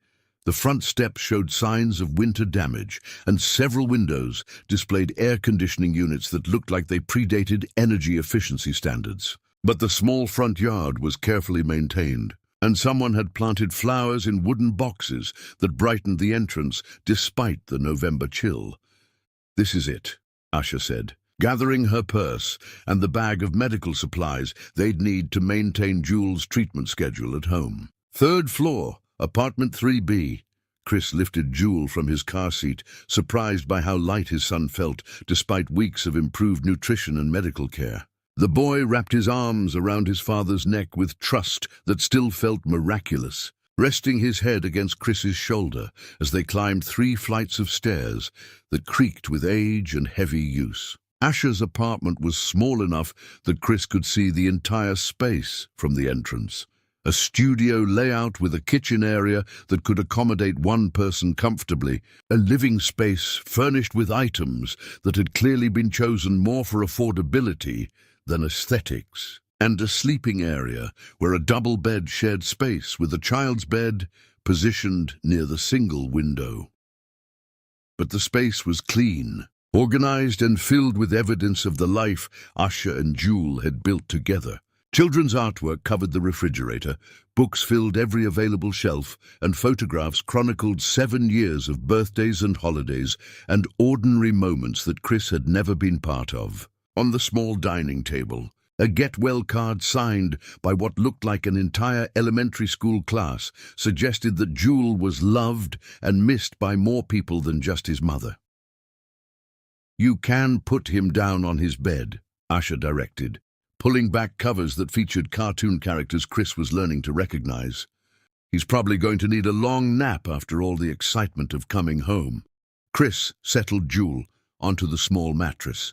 The front steps showed signs of winter damage, and several windows displayed air conditioning units that looked like they predated energy efficiency standards. But the small front yard was carefully maintained, and someone had planted flowers in wooden boxes that brightened the entrance despite the November chill. "This is it," Asha said, gathering her purse and the bag of medical supplies they'd need to maintain Jewel's treatment schedule at home. "Third floor, apartment 3B. Chris lifted Jewel from his car seat, surprised by how light his son felt despite weeks of improved nutrition and medical care. The boy wrapped his arms around his father's neck with trust that still felt miraculous, resting his head against Chris's shoulder as they climbed 3 flights of stairs that creaked with age and heavy use. Asha's apartment was small enough that Chris could see the entire space from the entrance. A studio layout with a kitchen area that could accommodate one person comfortably, a living space furnished with items that had clearly been chosen more for affordability than aesthetics, and a sleeping area where a double bed shared space with a child's bed positioned near the single window. But the space was clean, organized and filled with evidence of the life Asha and Jewel had built together. Children's artwork covered the refrigerator, books filled every available shelf, and photographs chronicled 7 years of birthdays and holidays and ordinary moments that Chris had never been part of. On the small dining table, a get-well card signed by what looked like an entire elementary school class suggested that Jewel was loved and missed by more people than just his mother. "You can put him down on his bed," Asha directed, pulling back covers that featured cartoon characters Chris was learning to recognize. "He's probably going to need a long nap after all the excitement of coming home." Chris settled Jewel onto the small mattress,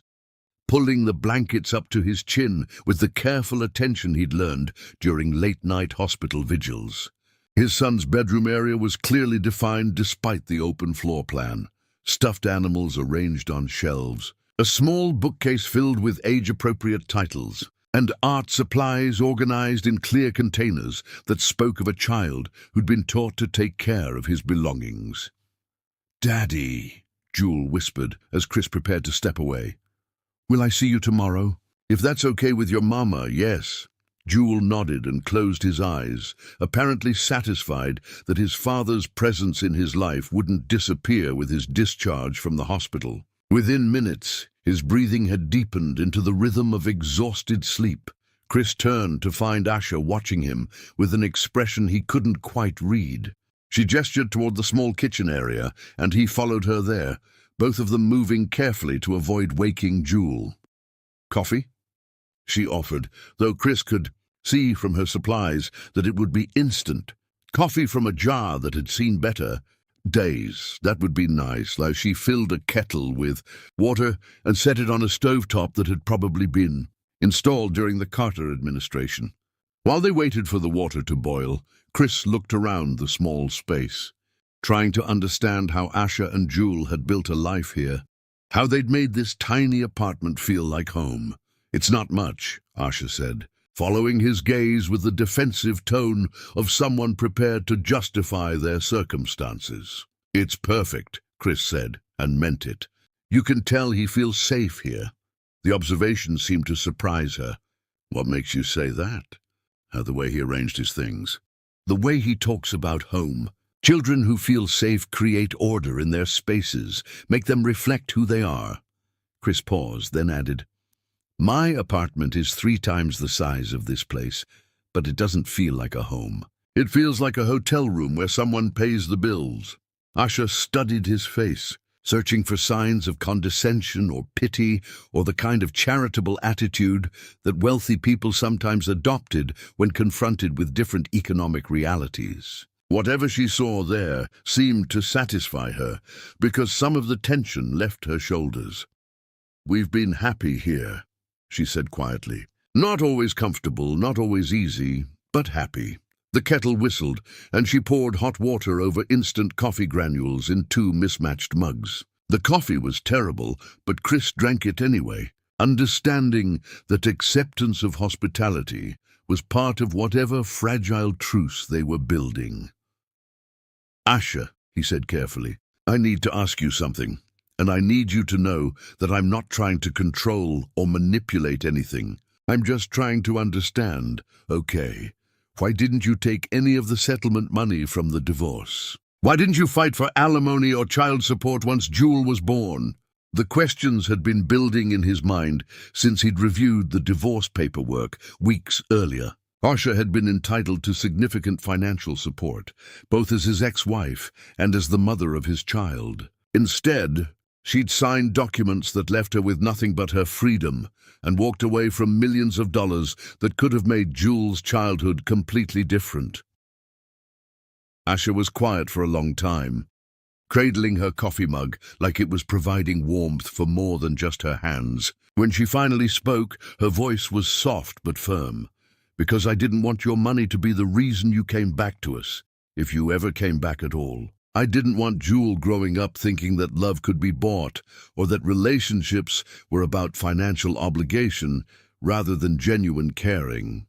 pulling the blankets up to his chin with the careful attention he'd learned during late-night hospital vigils. His son's bedroom area was clearly defined despite the open floor plan. Stuffed animals arranged on shelves, a small bookcase filled with age-appropriate titles, and art supplies organized in clear containers that spoke of a child who'd been taught to take care of his belongings. "Daddy," Jewel whispered as Chris prepared to step away. "Will I see you tomorrow?" "If that's okay with your mama, yes." Jewel nodded and closed his eyes, apparently satisfied that his father's presence in his life wouldn't disappear with his discharge from the hospital. Within minutes, his breathing had deepened into the rhythm of exhausted sleep. Chris turned to find Asha watching him with an expression he couldn't quite read. She gestured toward the small kitchen area, and he followed her there, both of them moving carefully to avoid waking Jewel. "Coffee?" she offered, though Chris could see from her supplies that it would be instant. Coffee from a jar that had seen better days. That would be nice, as she filled a kettle with water and set it on a stovetop that had probably been installed during the Carter administration. While they waited for the water to boil, Chris looked around the small space, trying to understand how Asha and Jewel had built a life here, how they'd made this tiny apartment feel like home. "It's not much," Asha said, following his gaze with the defensive tone of someone prepared to justify their circumstances. "It's perfect," Chris said, and meant it. "You can tell he feels safe here." The observation seemed to surprise her. "What makes you say that?" "The way he arranged his things. The way he talks about home. Children who feel safe create order in their spaces, make them reflect who they are. Chris paused, then added, "My apartment is 3 times the size of this place, but it doesn't feel like a home. It feels like a hotel room where someone pays the bills." Asha studied his face, searching for signs of condescension or pity or the kind of charitable attitude that wealthy people sometimes adopted when confronted with different economic realities. Whatever she saw there seemed to satisfy her, because some of the tension left her shoulders. "We've been happy here," she said quietly. "Not always comfortable, not always easy, but happy." The kettle whistled, and she poured hot water over instant coffee granules in 2 mismatched mugs. The coffee was terrible, but Chris drank it anyway, understanding that acceptance of hospitality was part of whatever fragile truce they were building. "Asha," he said carefully, "I need to ask you something, and I need you to know that I'm not trying to control or manipulate anything. I'm just trying to understand, okay? Why didn't you take any of the settlement money from the divorce? Why didn't you fight for alimony or child support once Jewel was born?" The questions had been building in his mind since he'd reviewed the divorce paperwork weeks earlier. Asha had been entitled to significant financial support, both as his ex-wife and as the mother of his child. Instead, she'd signed documents that left her with nothing but her freedom and walked away from millions of dollars that could have made Jewel's childhood completely different. Asha was quiet for a long time, cradling her coffee mug like it was providing warmth for more than just her hands. When she finally spoke, her voice was soft but firm. "Because I didn't want your money to be the reason you came back to us, if you ever came back at all. I didn't want Jewel growing up thinking that love could be bought or that relationships were about financial obligation rather than genuine caring."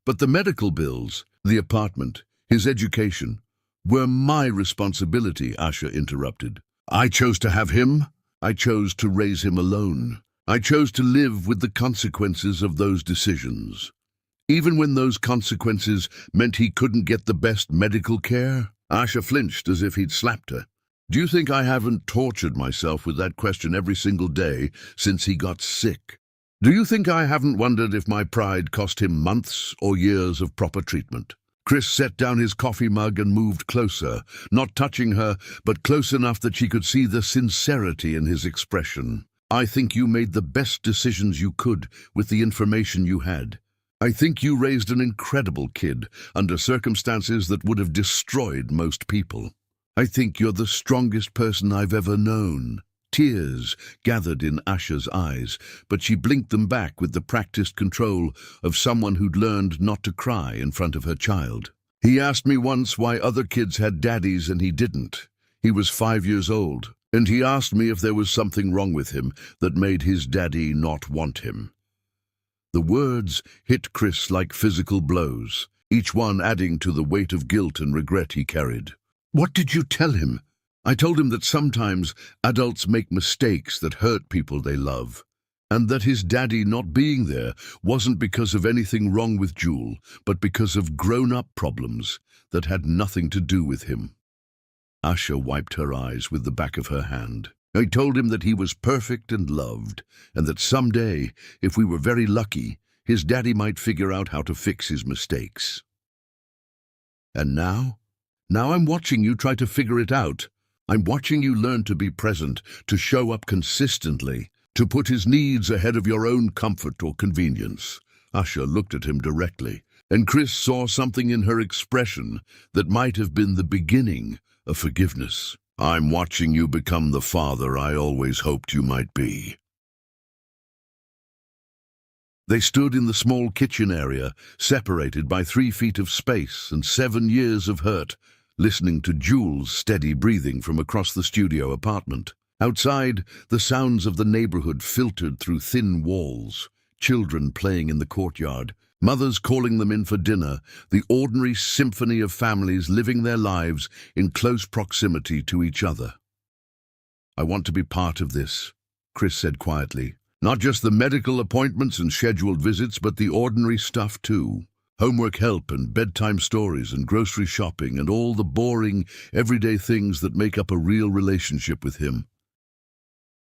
"But the medical bills, the apartment, his education, were my responsibility," Asha interrupted. "I chose to have him. I chose to raise him alone. I chose to live with the consequences of those decisions. Even when those consequences meant he couldn't get the best medical care." Asha flinched as if he'd slapped her. "Do you think I haven't tortured myself with that question every single day since he got sick? Do you think I haven't wondered if my pride cost him months or years of proper treatment?" Chris set down his coffee mug and moved closer, not touching her, but close enough that she could see the sincerity in his expression. "I think you made the best decisions you could with the information you had. I think you raised an incredible kid under circumstances that would have destroyed most people. I think you're the strongest person I've ever known." Tears gathered in Asha's eyes, but she blinked them back with the practiced control of someone who'd learned not to cry in front of her child. "He asked me once why other kids had daddies and he didn't. He was 5 years old, and he asked me if there was something wrong with him that made his daddy not want him." The words hit Chris like physical blows, each one adding to the weight of guilt and regret he carried. "What did you tell him?" "I told him that sometimes adults make mistakes that hurt people they love, and that his daddy not being there wasn't because of anything wrong with Jewel, but because of grown-up problems that had nothing to do with him." Asha wiped her eyes with the back of her hand. "I told him that he was perfect and loved, and that someday, if we were very lucky, his daddy might figure out how to fix his mistakes. And now? Now I'm watching you try to figure it out. I'm watching you learn to be present, to show up consistently, to put his needs ahead of your own comfort or convenience." Asha looked at him directly, and Chris saw something in her expression that might have been the beginning of forgiveness. "I'm watching you become the father I always hoped you might be." They stood in the small kitchen area, separated by 3 feet of space and 7 years of hurt, listening to Jewel's steady breathing from across the studio apartment. Outside, the sounds of the neighborhood filtered through thin walls, children playing in the courtyard, mothers calling them in for dinner, the ordinary symphony of families living their lives in close proximity to each other. "I want to be part of this," Chris said quietly. "Not just the medical appointments and scheduled visits, but the ordinary stuff too. Homework help and bedtime stories and grocery shopping and all the boring, everyday things that make up a real relationship with him.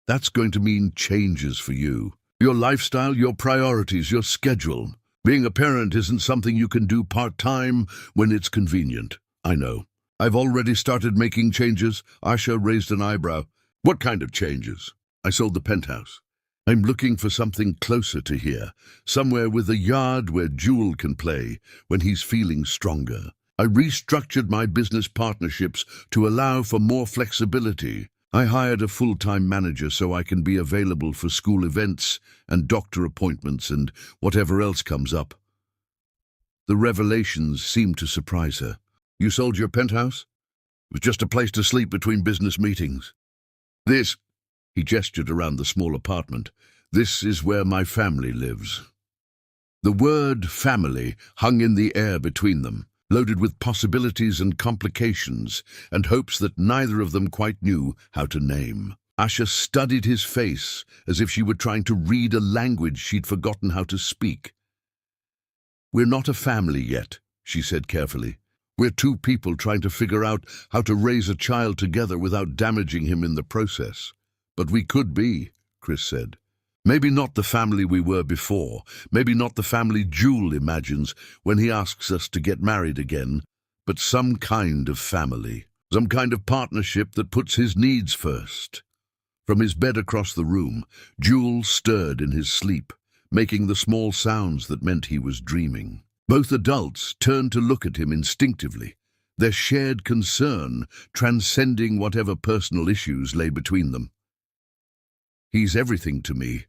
That's going to mean changes for you. Your lifestyle, your priorities, your schedule. Being a parent isn't something you can do part-time when it's convenient. I know. I've already started making changes. Asha raised an eyebrow. What kind of changes? I sold the penthouse. I'm looking for something closer to here, somewhere with a yard where Jewel can play when he's feeling stronger. I restructured my business partnerships to allow for more flexibility. I hired a full-time manager so I can be available for school events and doctor appointments and whatever else comes up. The revelations seemed to surprise her. You sold your penthouse? It was just a place to sleep between business meetings. He gestured around the small apartment. This is where my family lives. The word family hung in the air between them, loaded with possibilities and complications, and hopes that neither of them quite knew how to name. Asha studied his face as if she were trying to read a language she'd forgotten how to speak. We're not a family yet, she said carefully. We're two people trying to figure out how to raise a child together without damaging him in the process. But we could be, Chris said. Maybe not the family we were before, maybe not the family Jewel imagines when he asks us to get married again, but some kind of family, some kind of partnership that puts his needs first. From his bed across the room, Jewel stirred in his sleep, making the small sounds that meant he was dreaming. Both adults turned to look at him instinctively, their shared concern transcending whatever personal issues lay between them. He's everything to me,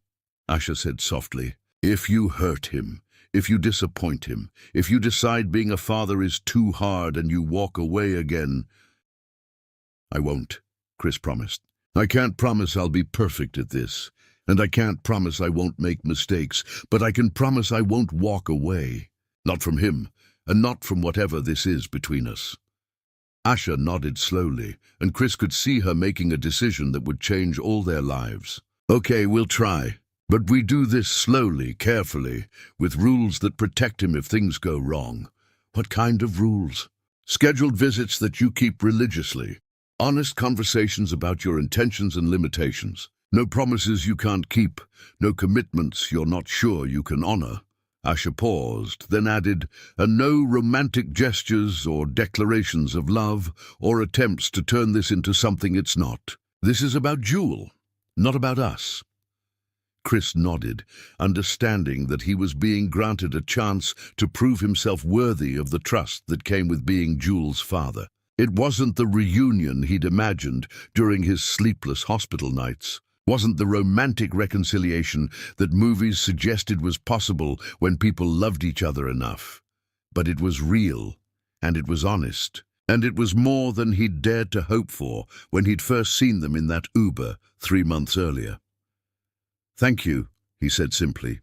Asha said softly. If you hurt him, if you disappoint him, if you decide being a father is too hard and you walk away again... I won't, Chris promised. I can't promise I'll be perfect at this, and I can't promise I won't make mistakes, but I can promise I won't walk away. Not from him, and not from whatever this is between us. Asha nodded slowly, and Chris could see her making a decision that would change all their lives. Okay, we'll try. But we do this slowly, carefully, with rules that protect him if things go wrong. What kind of rules? Scheduled visits that you keep religiously. Honest conversations about your intentions and limitations. No promises you can't keep. No commitments you're not sure you can honor. Asha paused, then added, and no romantic gestures or declarations of love or attempts to turn this into something it's not. This is about Jewel, not about us. Chris nodded, understanding that he was being granted a chance to prove himself worthy of the trust that came with being Jewel's father. It wasn't the reunion he'd imagined during his sleepless hospital nights. Wasn't the romantic reconciliation that movies suggested was possible when people loved each other enough. But it was real, and it was honest, and it was more than he'd dared to hope for when he'd first seen them in that Uber 3 months earlier. Thank you, he said simply.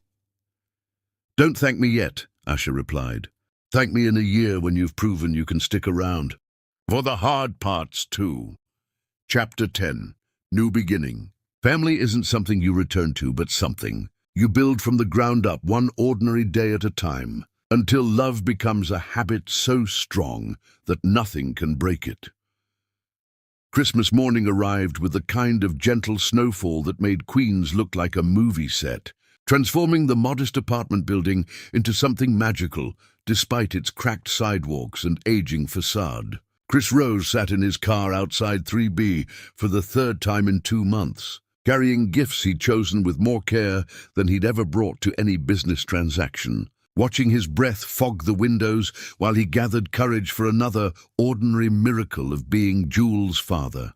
Don't thank me yet, Asha replied. Thank me in a year when you've proven you can stick around. For the hard parts, too. Chapter 10. New Beginning. Family isn't something you return to, but something you build from the ground up, one ordinary day at a time, until love becomes a habit so strong that nothing can break it. Christmas morning arrived with the kind of gentle snowfall that made Queens look like a movie set, transforming the modest apartment building into something magical, despite its cracked sidewalks and aging facade. Chris Rose sat in his car outside 3B for the 3rd time in 2 months, carrying gifts he'd chosen with more care than he'd ever brought to any business transaction, watching his breath fog the windows while he gathered courage for another ordinary miracle of being Jewel's father.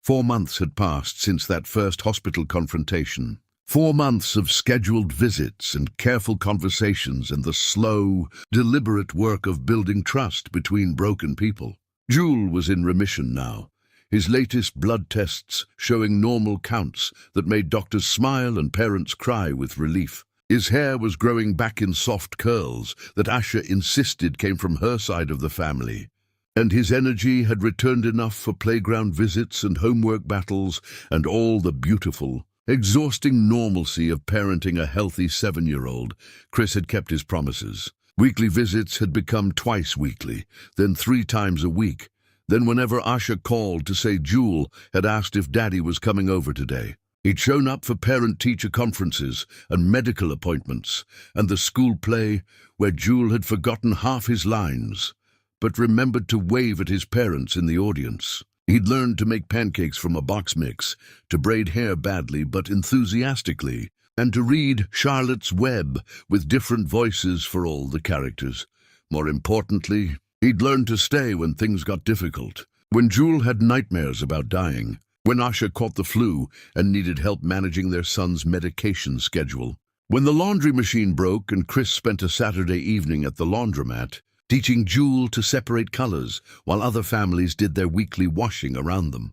4 months had passed since that first hospital confrontation. 4 months of scheduled visits and careful conversations and the slow, deliberate work of building trust between broken people. Jewel was in remission now, his latest blood tests showing normal counts that made doctors smile and parents cry with relief. His hair was growing back in soft curls that Asha insisted came from her side of the family, and his energy had returned enough for playground visits and homework battles and all the beautiful, exhausting normalcy of parenting a healthy 7-year-old, Chris had kept his promises. Weekly visits had become twice weekly, then 3 times a week. Then whenever Asha called to say Jewel had asked if Daddy was coming over today. He'd shown up for parent-teacher conferences and medical appointments, and the school play where Jewel had forgotten half his lines, but remembered to wave at his parents in the audience. He'd learned to make pancakes from a box mix, to braid hair badly but enthusiastically, and to read Charlotte's Web with different voices for all the characters. More importantly, he'd learned to stay when things got difficult, when Jewel had nightmares about dying, when Asha caught the flu and needed help managing their son's medication schedule, when the laundry machine broke and Chris spent a Saturday evening at the laundromat, teaching Jewel to separate colors while other families did their weekly washing around them.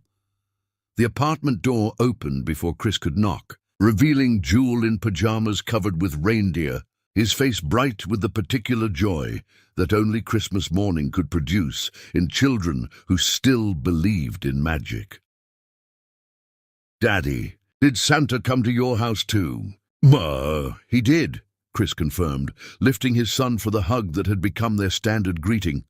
The apartment door opened before Chris could knock, revealing Jewel in pajamas covered with reindeer, his face bright with the particular joy that only Christmas morning could produce in children who still believed in magic. "Daddy, did Santa come to your house too?" He did," Chris confirmed, lifting his son for the hug that had become their standard greeting.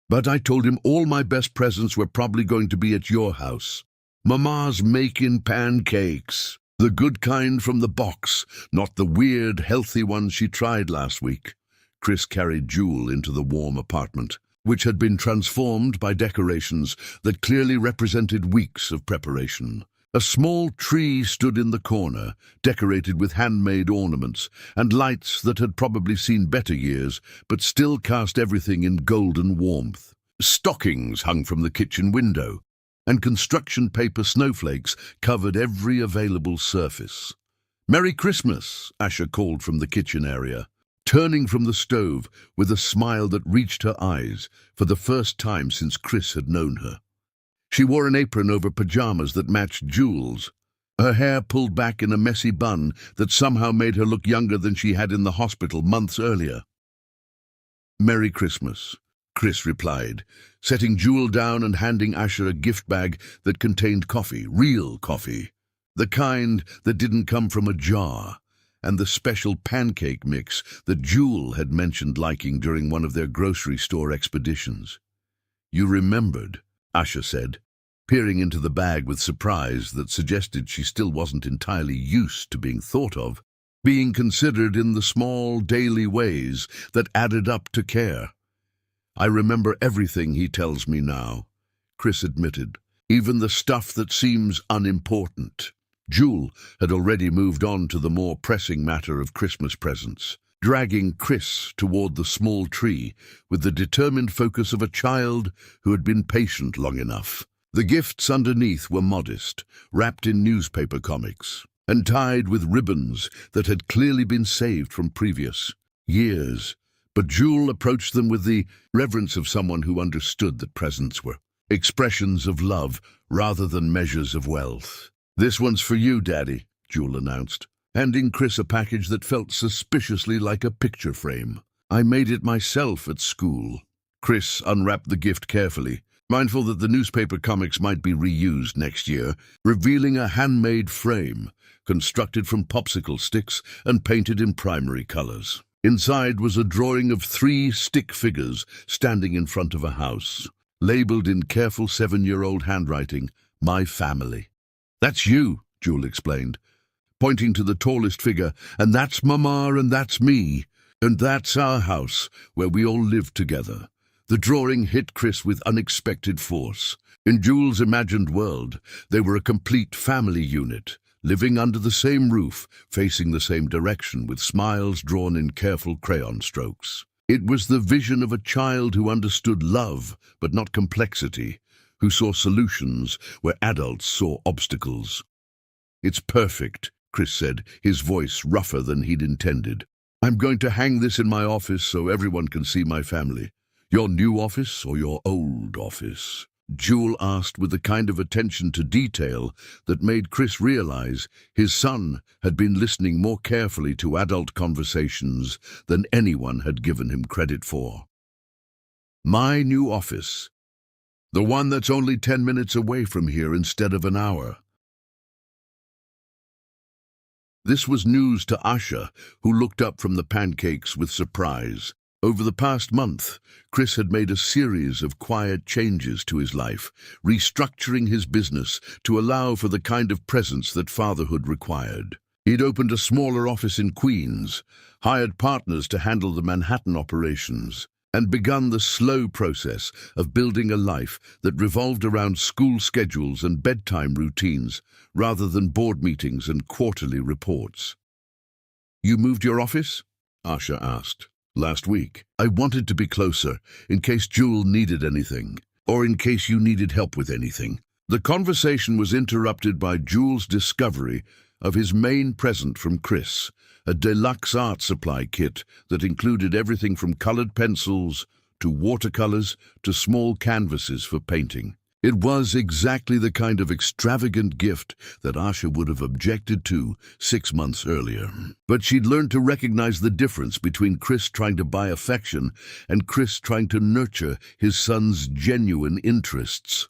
"But I told him all my best presents were probably going to be at your house. Mama's making pancakes. The good kind from the box, not the weird, healthy ones she tried last week." Chris carried Jewel into the warm apartment, which had been transformed by decorations that clearly represented weeks of preparation. A small tree stood in the corner, decorated with handmade ornaments and lights that had probably seen better years, but still cast everything in golden warmth. Stockings hung from the kitchen window, and construction paper snowflakes covered every available surface. "Merry Christmas," Asha called from the kitchen area, turning from the stove with a smile that reached her eyes for the first time since Chris had known her. She wore an apron over pajamas that matched Jewel's, her hair pulled back in a messy bun that somehow made her look younger than she had in the hospital months earlier. "Merry Christmas," Chris replied, setting Jewel down and handing Asha a gift bag that contained coffee, real coffee, the kind that didn't come from a jar, and the special pancake mix that Jewel had mentioned liking during one of their grocery store expeditions. "You remembered," Asha said, peering into the bag with surprise that suggested she still wasn't entirely used to being thought of, being considered in the small daily ways that added up to care. "I remember everything he tells me now," Chris admitted, "even the stuff that seems unimportant." Jewel had already moved on to the more pressing matter of Christmas presents, dragging Chris toward the small tree with the determined focus of a child who had been patient long enough. The gifts underneath were modest, wrapped in newspaper comics, and tied with ribbons that had clearly been saved from previous years. But Jewel approached them with the reverence of someone who understood that presents were expressions of love rather than measures of wealth. "This one's for you, Daddy," Jewel announced, handing Chris a package that felt suspiciously like a picture frame. "I made it myself at school." Chris unwrapped the gift carefully, mindful that the newspaper comics might be reused next year, revealing a handmade frame, constructed from popsicle sticks and painted in primary colors. Inside was a drawing of 3 stick figures standing in front of a house, labeled in careful 7-year-old handwriting, "My family." "That's you," Jewel explained, pointing to the tallest figure, "and that's Mama and that's me, and that's our house where we all live together." The drawing hit Chris with unexpected force. In Jewel's imagined world, they were a complete family unit, living under the same roof, facing the same direction, with smiles drawn in careful crayon strokes. It was the vision of a child who understood love, but not complexity, who saw solutions where adults saw obstacles. "It's perfect," Chris said, his voice rougher than he'd intended. "I'm going to hang this in my office so everyone can see my family." "Your new office or your old office?" Jewel asked with the kind of attention to detail that made Chris realize his son had been listening more carefully to adult conversations than anyone had given him credit for. "My new office. The one that's only 10 minutes away from here instead of an hour." This was news to Asha, who looked up from the pancakes with surprise. Over the past month, Chris had made a series of quiet changes to his life, restructuring his business to allow for the kind of presence that fatherhood required. He'd opened a smaller office in Queens, hired partners to handle the Manhattan operations, and begun the slow process of building a life that revolved around school schedules and bedtime routines rather than board meetings and quarterly reports. "You moved your office?" Asha asked. "Last week. I wanted to be closer, in case Jewel needed anything, or in case you needed help with anything." The conversation was interrupted by Jewel's discovery of his main present from Chris, a deluxe art supply kit that included everything from colored pencils to watercolors to small canvases for painting. It was exactly the kind of extravagant gift that Asha would have objected to 6 months earlier. But she'd learned to recognize the difference between Chris trying to buy affection and Chris trying to nurture his son's genuine interests.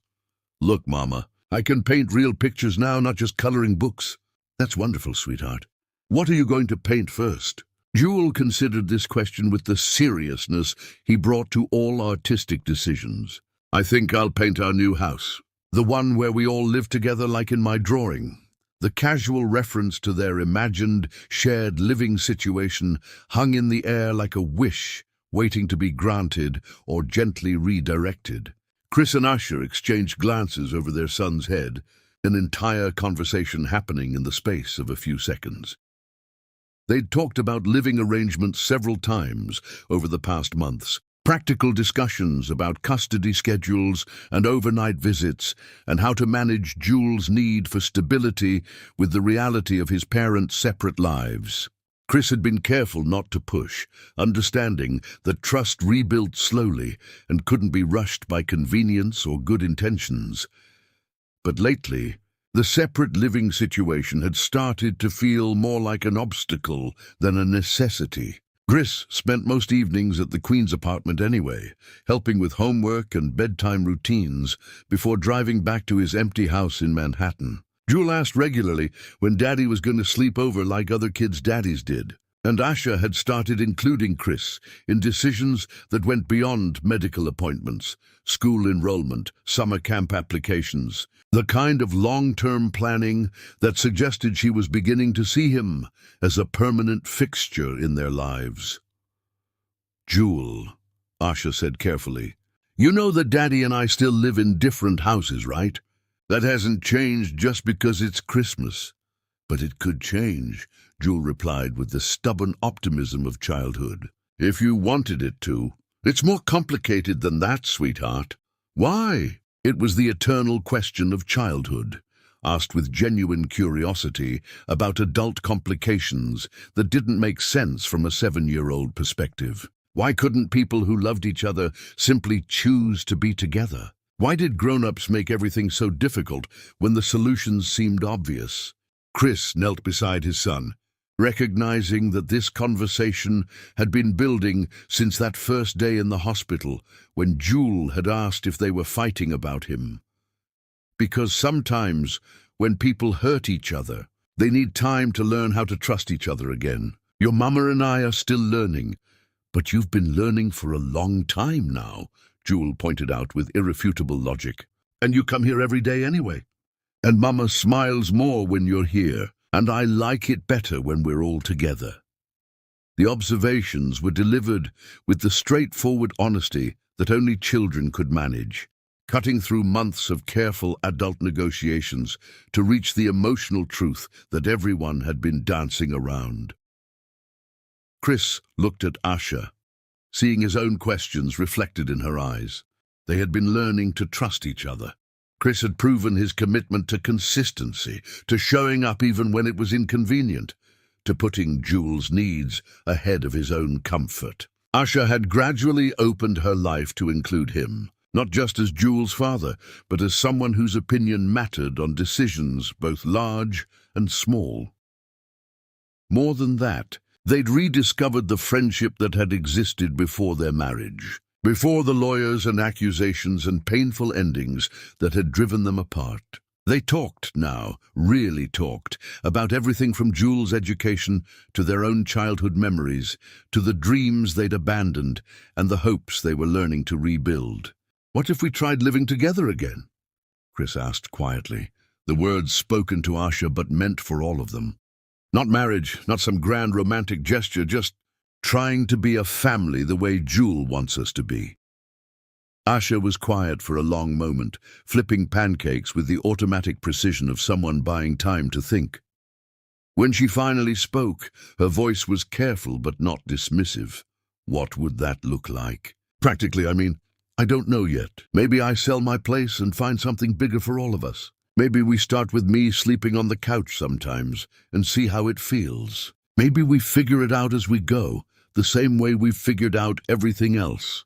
"Look, Mama, I can paint real pictures now, not just coloring books." "That's wonderful, sweetheart. What are you going to paint first?" Jewel considered this question with the seriousness he brought to all artistic decisions. "I think I'll paint our new house. The one where we all live together like in my drawing." The casual reference to their imagined, shared living situation hung in the air like a wish, waiting to be granted or gently redirected. Chris and Asha exchanged glances over their son's head, an entire conversation happening in the space of a few seconds. They'd talked about living arrangements several times over the past months, practical discussions about custody schedules and overnight visits, and how to manage Jewel's need for stability with the reality of his parents' separate lives. Chris had been careful not to push, understanding that trust rebuilt slowly and couldn't be rushed by convenience or good intentions. But lately, the separate living situation had started to feel more like an obstacle than a necessity. Chris spent most evenings at the Queen's apartment anyway, helping with homework and bedtime routines before driving back to his empty house in Manhattan. Jewel asked regularly when Daddy was going to sleep over like other kids' daddies did, and Asha had started including Chris in decisions that went beyond medical appointments, school enrollment, summer camp applications, the kind of long-term planning that suggested she was beginning to see him as a permanent fixture in their lives. "Jewel," Asha said carefully, "you know that Daddy and I still live in different houses, right? That hasn't changed just because it's Christmas." "But it could change," Jewel replied with the stubborn optimism of childhood. "If you wanted it to. It's more complicated than that, sweetheart." "Why?" It was the eternal question of childhood, asked with genuine curiosity about adult complications that didn't make sense from a 7-year-old perspective. Why couldn't people who loved each other simply choose to be together? Why did grown-ups make everything so difficult when the solutions seemed obvious? Chris knelt beside his son, recognizing that this conversation had been building since that first day in the hospital when Jewel had asked if they were fighting about him. Because sometimes, when people hurt each other, they need time to learn how to trust each other again. "Your mama and I are still learning, but you've been learning for a long time now," Jewel pointed out with irrefutable logic. "And you come here every day anyway. And Mama smiles more when you're here, and I like it better when we're all together." The observations were delivered with the straightforward honesty that only children could manage, cutting through months of careful adult negotiations to reach the emotional truth that everyone had been dancing around. Chris looked at Asha, seeing his own questions reflected in her eyes. They had been learning to trust each other. Chris had proven his commitment to consistency, to showing up even when it was inconvenient, to putting Jewel's needs ahead of his own comfort. Asha had gradually opened her life to include him, not just as Jewel's father, but as someone whose opinion mattered on decisions both large and small. More than that, they'd rediscovered the friendship that had existed before their marriage, before the lawyers and accusations and painful endings that had driven them apart. They talked now, really talked, about everything from Jules' education to their own childhood memories, to the dreams they'd abandoned and the hopes they were learning to rebuild. "What if we tried living together again?" Chris asked quietly, the words spoken to Asha but meant for all of them. Not marriage, not some grand romantic gesture, just trying to be a family the way Jules wants us to be. Asha was quiet for a long moment, flipping pancakes with the automatic precision of someone buying time to think. When she finally spoke, her voice was careful but not dismissive. "What would that look like?" "Practically, I mean, I don't know yet. Maybe I sell my place and find something bigger for all of us. Maybe we start with me sleeping on the couch sometimes and see how it feels. Maybe we figure it out as we go, the same way we've figured out everything else.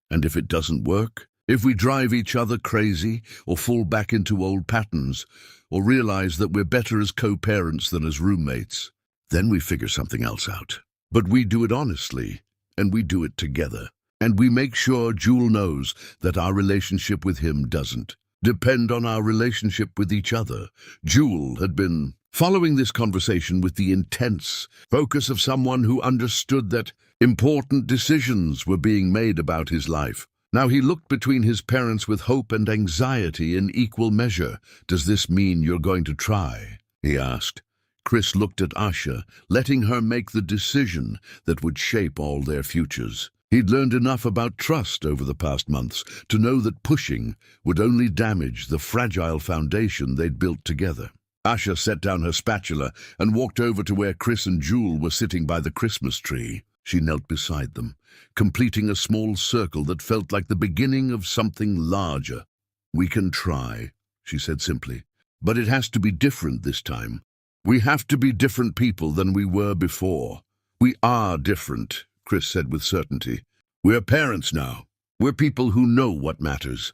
And if it doesn't work, if we drive each other crazy or fall back into old patterns or realize that we're better as co-parents than as roommates, then we figure something else out. But we do it honestly, and we do it together. And we make sure Jules knows that our relationship with him doesn't depend on our relationship with each other." Jules had been following this conversation with the intense focus of someone who understood that important decisions were being made about his life. Now he looked between his parents with hope and anxiety in equal measure. "Does this mean you're going to try?" he asked. Chris looked at Asha, letting her make the decision that would shape all their futures. He'd learned enough about trust over the past months to know that pushing would only damage the fragile foundation they'd built together. Asha set down her spatula and walked over to where Chris and Jules were sitting by the Christmas tree. She knelt beside them, completing a small circle that felt like the beginning of something larger. "We can try," she said simply, "but it has to be different this time. We have to be different people than we were before." "We are different," Chris said with certainty. "We're parents now. We're people who know what matters."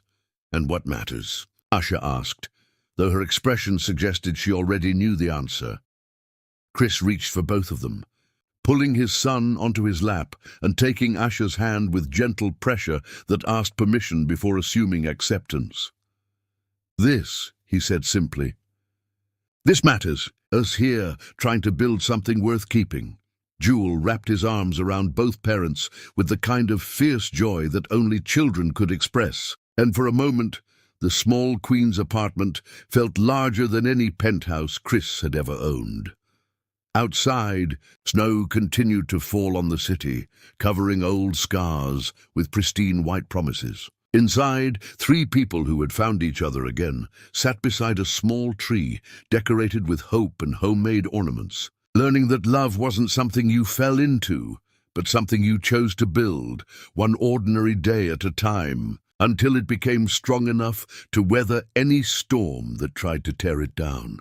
"And what matters?" Asha asked, though her expression suggested she already knew the answer. Chris reached for both of them, pulling his son onto his lap and taking Asha's hand with gentle pressure that asked permission before assuming acceptance. "This," he said simply. "This matters. Us here, trying to build something worth keeping." Jules wrapped his arms around both parents with the kind of fierce joy that only children could express, and for a moment, the small Queen's apartment felt larger than any penthouse Chris had ever owned. Outside, snow continued to fall on the city, covering old scars with pristine white promises. Inside, 3 people who had found each other again sat beside a small tree decorated with hope and homemade ornaments, learning that love wasn't something you fell into, but something you chose to build, one ordinary day at a time, until it became strong enough to weather any storm that tried to tear it down.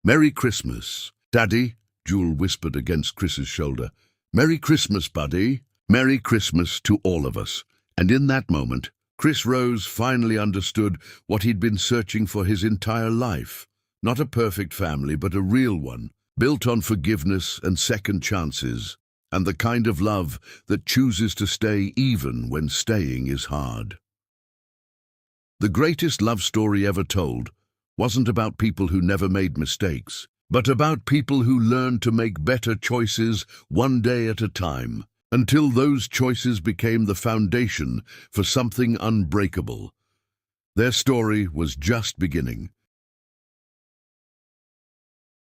"Merry Christmas, Daddy," Jules whispered against Chris's shoulder. "Merry Christmas, buddy. Merry Christmas to all of us." And in that moment, Chris Rose finally understood what he'd been searching for his entire life. Not a perfect family, but a real one, built on forgiveness and second chances, and the kind of love that chooses to stay even when staying is hard. The greatest love story ever told wasn't about people who never made mistakes, but about people who learned to make better choices one day at a time, until those choices became the foundation for something unbreakable. Their story was just beginning,